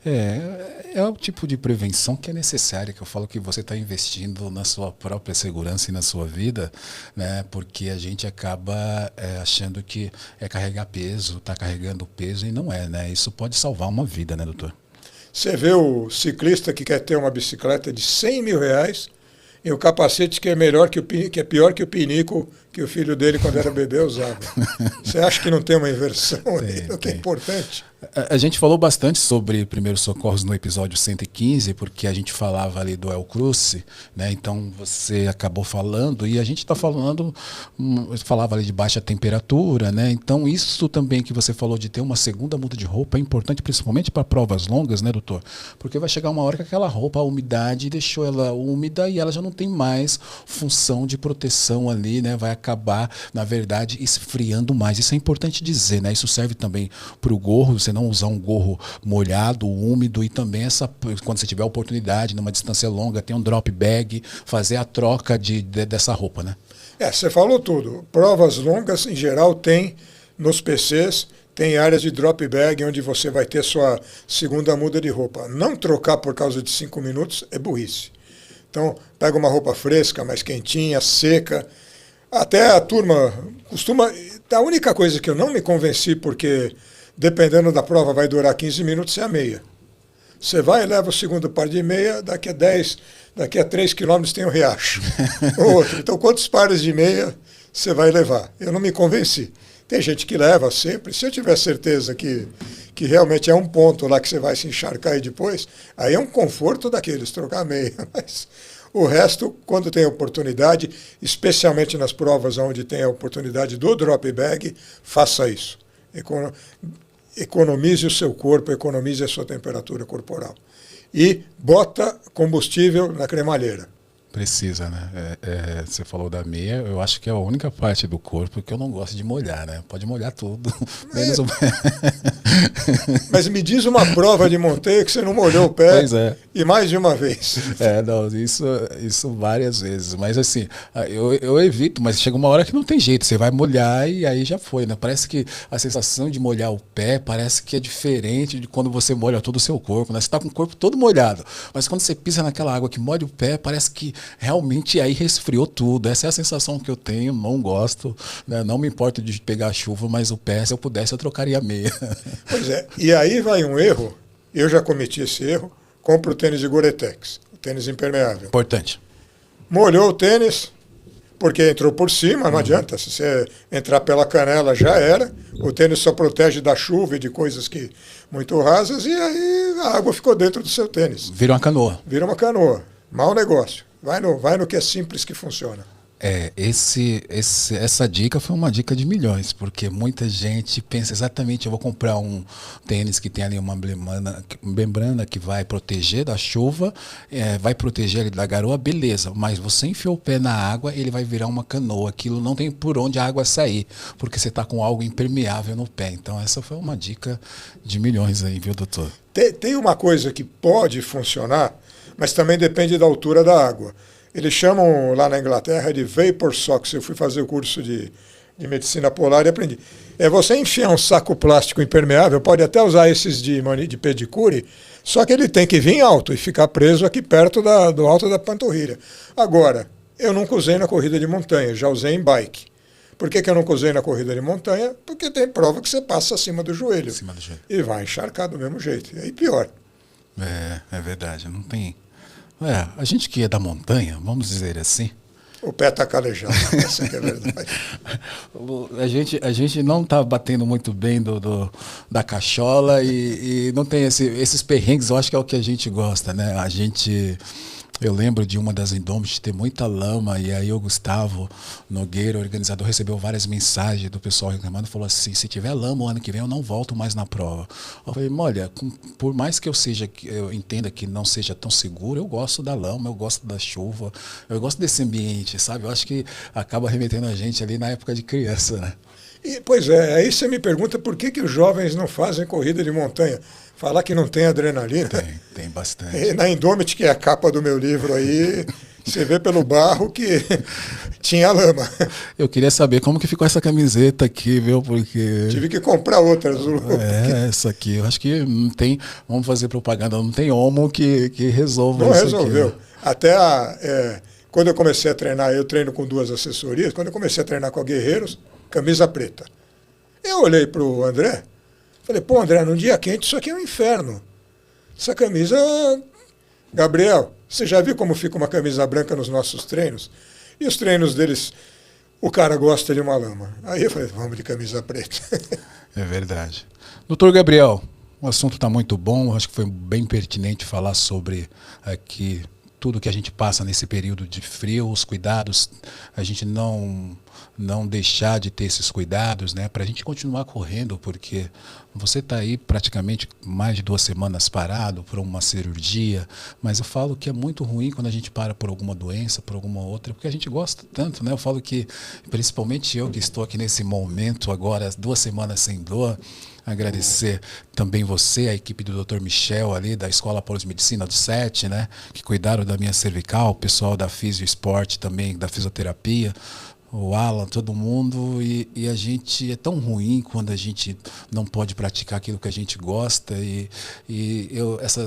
[SPEAKER 2] É o tipo de prevenção que é necessária, que eu falo que você está investindo na sua própria segurança e na sua vida, né? Porque a gente acaba achando que é carregar peso, está carregando peso e não é, né? Isso pode salvar uma vida, né, doutor?
[SPEAKER 3] Você vê o ciclista que quer ter uma bicicleta de R$100 mil e o capacete que é que é pior que o pinico que o filho dele, quando era bebê, usava. Você acha que não tem uma inversão aí? Não é importante?
[SPEAKER 2] A gente falou bastante sobre primeiros socorros no episódio 115, porque a gente falava ali do El Cruce, né? Então você acabou falando, e a gente está falando, falava ali de baixa temperatura, né? Então isso também que você falou de ter uma segunda muda de roupa é importante, principalmente para provas longas, né, doutor? Porque vai chegar uma hora que aquela roupa, a umidade deixou ela úmida e ela já não tem mais função de proteção ali, né? Vai acabar, na verdade, esfriando mais. Isso é importante dizer, né? Isso serve também para o gorro, você não usar um gorro molhado, úmido, e também quando você tiver a oportunidade, numa distância longa, ter um drop bag, fazer a troca dessa roupa, né?
[SPEAKER 3] Você falou tudo. Provas longas, em geral, tem nos PCs, tem áreas de drop bag onde você vai ter sua segunda muda de roupa. Não trocar por causa de 5 minutos é burrice. Então, pega uma roupa fresca, mais quentinha, seca. Até a turma costuma... A única coisa que eu não me convenci, porque dependendo da prova vai durar 15 minutos, é a meia. Você vai e leva o segundo par de meia, daqui a 3 quilômetros tem um riacho. Outro. Então, quantos pares de meia você vai levar? Eu não me convenci. Tem gente que leva sempre. Se eu tiver certeza que realmente é um ponto lá que você vai se encharcar e depois, aí é um conforto daqueles, trocar meia. Mas o resto, quando tem oportunidade, especialmente nas provas onde tem a oportunidade do drop bag, faça isso. Economize o seu corpo, economize a sua temperatura corporal. E bota combustível na cremalheira.
[SPEAKER 2] Precisa, né? Você falou da meia, eu acho que é a única parte do corpo que eu não gosto de molhar, né? Pode molhar tudo, menos o pé.
[SPEAKER 3] Mas me diz uma prova de montanha que você não molhou o pé, e mais de uma vez.
[SPEAKER 2] Não, isso várias vezes. Mas assim, eu evito, mas chega uma hora que não tem jeito, você vai molhar e aí já foi, né? Parece que a sensação de molhar o pé parece que é diferente de quando você molha todo o seu corpo, né? Você está com o corpo todo molhado, mas quando você pisa naquela água que molha o pé, parece que realmente aí resfriou tudo. Essa é a sensação que eu tenho, não gosto, né? Não me importa de pegar chuva, mas o pé, se eu pudesse, eu trocaria a meia.
[SPEAKER 3] Pois é, e aí vai um erro, eu já cometi esse erro, compra o tênis de Gore-Tex, o tênis impermeável.
[SPEAKER 2] Importante.
[SPEAKER 3] Molhou o tênis, porque entrou por cima, não adianta. Se você entrar pela canela, já era. O tênis só protege da chuva e de coisas muito rasas, e aí a água ficou dentro do seu tênis.
[SPEAKER 2] Vira uma canoa.
[SPEAKER 3] Vira uma canoa. Mau negócio. Vai no que é simples que funciona.
[SPEAKER 2] Essa dica foi uma dica de milhões, porque muita gente pensa exatamente, eu vou comprar um tênis que tem ali uma membrana que vai proteger da chuva, vai proteger ele da garoa, beleza, mas você enfiou o pé na água, ele vai virar uma canoa, aquilo não tem por onde a água sair, porque você está com algo impermeável no pé. Então essa foi uma dica de milhões aí, viu, doutor?
[SPEAKER 3] Tem uma coisa que pode funcionar, mas também depende da altura da água. Eles chamam lá na Inglaterra de vapor socks. Eu fui fazer o curso de medicina polar e aprendi. É você enfiar um saco plástico impermeável, pode até usar esses de pedicure, só que ele tem que vir alto e ficar preso aqui perto do alto da panturrilha. Agora, eu nunca usei na corrida de montanha, já usei em bike. Por que eu nunca usei na corrida de montanha? Porque tem prova que você passa acima do joelho. E vai encharcar do mesmo jeito. E aí pior.
[SPEAKER 2] É verdade, não tem... a gente que é da montanha, vamos dizer assim.
[SPEAKER 3] O pé está calejado, essa que é a verdade.
[SPEAKER 2] A gente não está batendo muito bem da cachola e não tem esses perrengues, eu acho que é o que a gente gosta, né? Eu lembro de uma das Indômitas ter muita lama, e aí o Gustavo Nogueira, o organizador, recebeu várias mensagens do pessoal reclamando, falou assim, se tiver lama o ano que vem eu não volto mais na prova. Eu falei, olha, por mais que eu entenda que não seja tão seguro, eu gosto da lama, eu gosto da chuva, eu gosto desse ambiente, sabe? Eu acho que acaba remetendo a gente ali na época de criança, né?
[SPEAKER 3] Pois é, aí você me pergunta por que os jovens não fazem corrida de montanha. Falar que não tem adrenalina.
[SPEAKER 2] Tem bastante.
[SPEAKER 3] E na Indomit, que é a capa do meu livro aí, você vê pelo barro que tinha lama.
[SPEAKER 2] Eu queria saber como que ficou essa camiseta aqui, viu? Porque...
[SPEAKER 3] Tive que comprar outra azul.
[SPEAKER 2] Essa aqui. Eu acho que não tem... Vamos fazer propaganda. Não tem homo que resolva
[SPEAKER 3] não
[SPEAKER 2] isso
[SPEAKER 3] resolveu.
[SPEAKER 2] Aqui, né?
[SPEAKER 3] Até quando eu comecei a treinar, eu treino com 2 assessorias, quando eu comecei a treinar com a Guerreiros, camisa preta. Eu olhei para o André, falei, pô, André, num dia quente isso aqui é um inferno. Essa camisa... Gabriel, você já viu como fica uma camisa branca nos nossos treinos? E os treinos deles, o cara gosta de uma lama. Aí eu falei, vamos de camisa preta.
[SPEAKER 2] É verdade. Doutor Gabriel, o assunto está muito bom, acho que foi bem pertinente falar sobre aqui tudo que a gente passa nesse período de frio, os cuidados, a gente não deixar de ter esses cuidados, né, para a gente continuar correndo, porque você está aí praticamente mais de 2 semanas parado por uma cirurgia, mas eu falo que é muito ruim quando a gente para por alguma doença, por alguma outra, porque a gente gosta tanto, né? Eu falo que, principalmente eu que estou aqui nesse momento agora, 2 semanas sem dor, agradecer também você, a equipe do Dr. Michel ali, da Escola Polo de Medicina do 7, né, que cuidaram da minha cervical, o pessoal da Fisio Esporte também, da fisioterapia, o Alan, todo mundo, e a gente é tão ruim quando a gente não pode praticar aquilo que a gente gosta,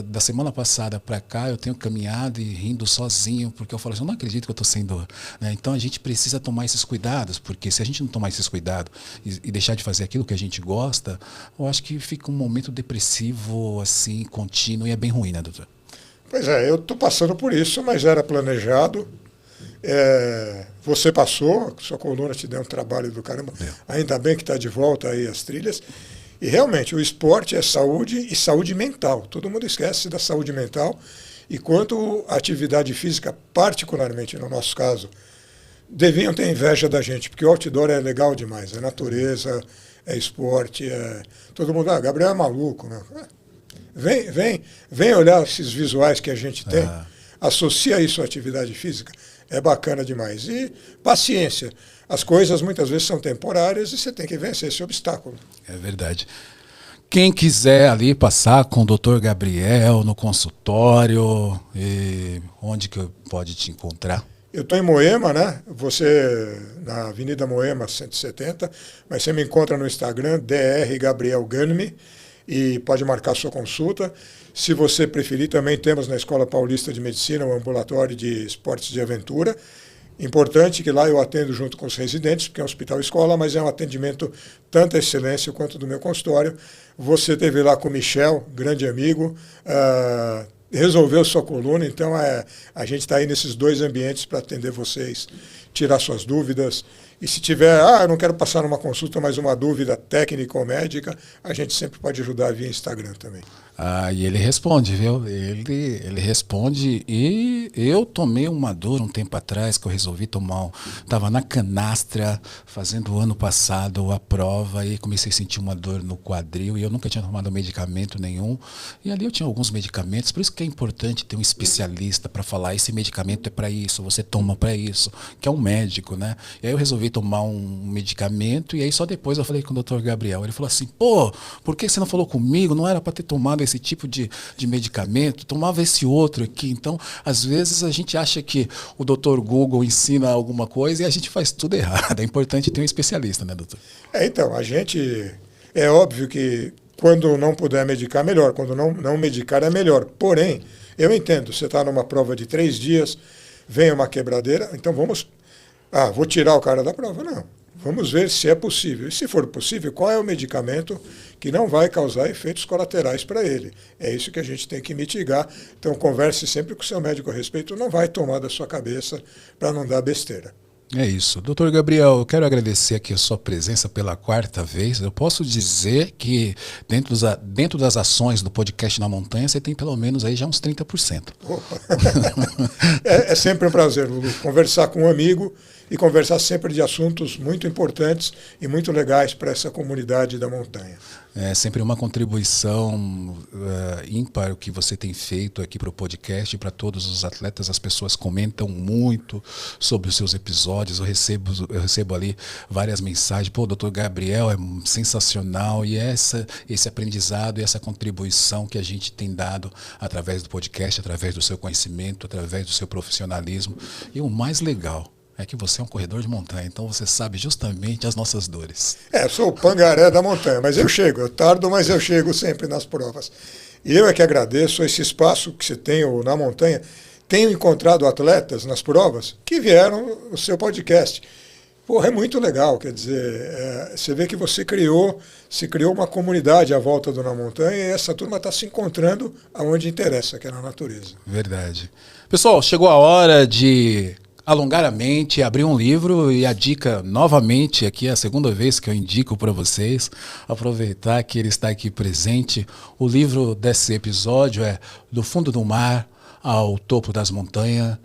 [SPEAKER 2] da semana passada para cá eu tenho caminhado e rindo sozinho, porque eu falo assim, eu não acredito que eu estou sem dor, né? Então a gente precisa tomar esses cuidados, porque se a gente não tomar esses cuidados e deixar de fazer aquilo que a gente gosta, eu acho que fica um momento depressivo, assim, contínuo, e é bem ruim, né, doutor?
[SPEAKER 3] Pois é, eu estou passando por isso, mas era planejado. Você passou, sua coluna te deu um trabalho do caramba, ainda bem que está de volta aí às trilhas, e realmente o esporte é saúde e saúde mental, todo mundo esquece da saúde mental, e quanto a atividade física, particularmente no nosso caso, deviam ter inveja da gente, porque o outdoor é legal demais, é natureza, é esporte, todo mundo, Gabriel é maluco, né? Vem olhar esses visuais que a gente tem, associa isso à atividade física, é bacana demais. E paciência. As coisas muitas vezes são temporárias e você tem que vencer esse obstáculo.
[SPEAKER 2] É verdade. Quem quiser ali passar com o Dr. Gabriel no consultório, onde que pode te encontrar?
[SPEAKER 3] Eu estou em Moema, né? Você na Avenida Moema 170, mas você me encontra no Instagram, Dr. Gabriel Ganmi, e pode marcar sua consulta. Se você preferir, também temos na Escola Paulista de Medicina um ambulatório de esportes de aventura. Importante que lá eu atendo junto com os residentes, porque é um hospital-escola, mas é um atendimento tanto à excelência quanto do meu consultório. Você esteve lá com o Michel, grande amigo, resolveu sua coluna. Então, a gente está aí nesses 2 ambientes para atender vocês, tirar suas dúvidas. E se tiver, eu não quero passar numa consulta, mas uma dúvida técnica ou médica, a gente sempre pode ajudar via Instagram também.
[SPEAKER 2] E ele responde, viu? Ele responde. E eu tomei uma dor um tempo atrás que eu resolvi tomar. Estava na canastra, fazendo o ano passado a prova, e comecei a sentir uma dor no quadril, e eu nunca tinha tomado medicamento nenhum. E ali eu tinha alguns medicamentos, por isso que é importante ter um especialista para falar, esse medicamento é para isso, você toma para isso, que é um médico, né? E aí eu resolvi tomar um medicamento, e aí só depois eu falei com o Dr. Gabriel. Ele falou assim, por que você não falou comigo? Não era para ter tomado esse tipo de medicamento, tomava esse outro aqui. Então, às vezes a gente acha que o Dr. Google ensina alguma coisa e a gente faz tudo errado. É importante ter um especialista, né, doutor?
[SPEAKER 3] Então, a gente, é óbvio que quando não puder medicar, melhor. Quando não medicar, é melhor. Porém, eu entendo, você está numa prova de 3 dias, vem uma quebradeira, então vou tirar o cara da prova. Não. Vamos ver se é possível. E se for possível, qual é o medicamento que não vai causar efeitos colaterais para ele? É isso que a gente tem que mitigar. Então, converse sempre com o seu médico a respeito. Não vai tomar da sua cabeça para não dar besteira.
[SPEAKER 2] É isso. Doutor Gabriel, eu quero agradecer aqui a sua presença pela 4ª vez. Eu posso dizer que dentro das ações do podcast Na Montanha, você tem pelo menos aí já uns 30%.
[SPEAKER 3] Opa. É sempre um prazer, Lulu, conversar com um amigo e conversar sempre de assuntos muito importantes e muito legais para essa comunidade da montanha.
[SPEAKER 2] É sempre uma contribuição ímpar o que você tem feito aqui para o podcast, para todos os atletas. As pessoas comentam muito sobre os seus episódios. Eu recebo ali várias mensagens. O Dr. Gabriel é sensacional. E esse aprendizado e essa contribuição que a gente tem dado através do podcast, através do seu conhecimento, através do seu profissionalismo. E o mais legal é que você é um corredor de montanha, então você sabe justamente as nossas dores.
[SPEAKER 3] Sou o pangaré da montanha, mas eu tardo, mas eu chego sempre nas provas. E eu é que agradeço esse espaço que você tem na montanha. Tenho encontrado atletas nas provas que vieram no seu podcast. É muito legal, quer dizer, você vê que se criou uma comunidade à volta do Na Montanha, e essa turma está se encontrando aonde interessa, que é na natureza.
[SPEAKER 2] Verdade. Pessoal, chegou a hora de alongar a mente, abrir um livro, e a dica novamente aqui, a 2ª vez que eu indico para vocês, aproveitar que ele está aqui presente. O livro desse episódio é Do Fundo do Mar ao Topo das Montanhas,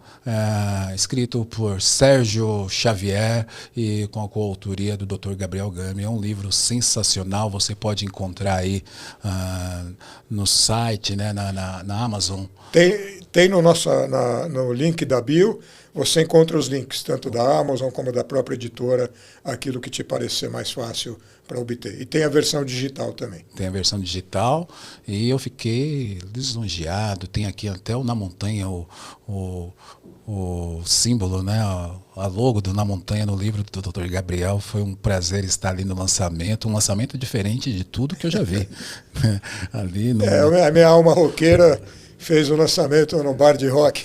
[SPEAKER 2] escrito por Sérgio Xavier e com a coautoria do Dr. Gabriel Gami. É um livro sensacional, você pode encontrar aí no site, né, na Amazon.
[SPEAKER 3] Tem no link da bio, você encontra os links, tanto da Amazon como da própria editora, aquilo que te parecer mais fácil para obter. E tem a versão digital também.
[SPEAKER 2] Tem a versão digital, e eu fiquei lisonjeado. Tem aqui até Na Montanha o símbolo, né, a logo do Na Montanha no livro do Dr. Gabriel. Foi um prazer estar ali no lançamento, um lançamento diferente de tudo que eu já vi. Ali no...
[SPEAKER 3] A minha alma roqueira fez o lançamento no bar de rock.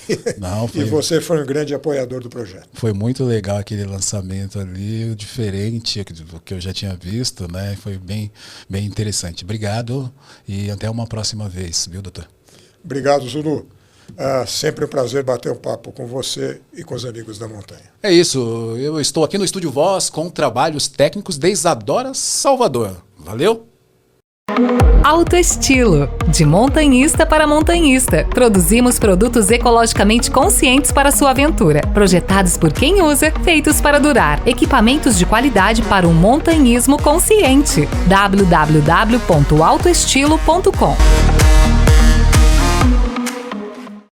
[SPEAKER 3] E você foi um grande apoiador do projeto.
[SPEAKER 2] Foi muito legal aquele lançamento ali, diferente do que eu já tinha visto, né? Foi bem interessante. Obrigado e até uma próxima vez, viu, doutor?
[SPEAKER 3] Obrigado, Zulu. Sempre um prazer bater um papo com você e com os amigos da montanha.
[SPEAKER 2] É isso. Eu estou aqui no Estúdio Voz com trabalhos técnicos de Isadora Salvador. Valeu?
[SPEAKER 4] Alto Estilo, de montanhista para montanhista. Produzimos produtos ecologicamente conscientes para sua aventura. Projetados por quem usa, feitos para durar. Equipamentos de qualidade para um montanhismo consciente. www.autoestilo.com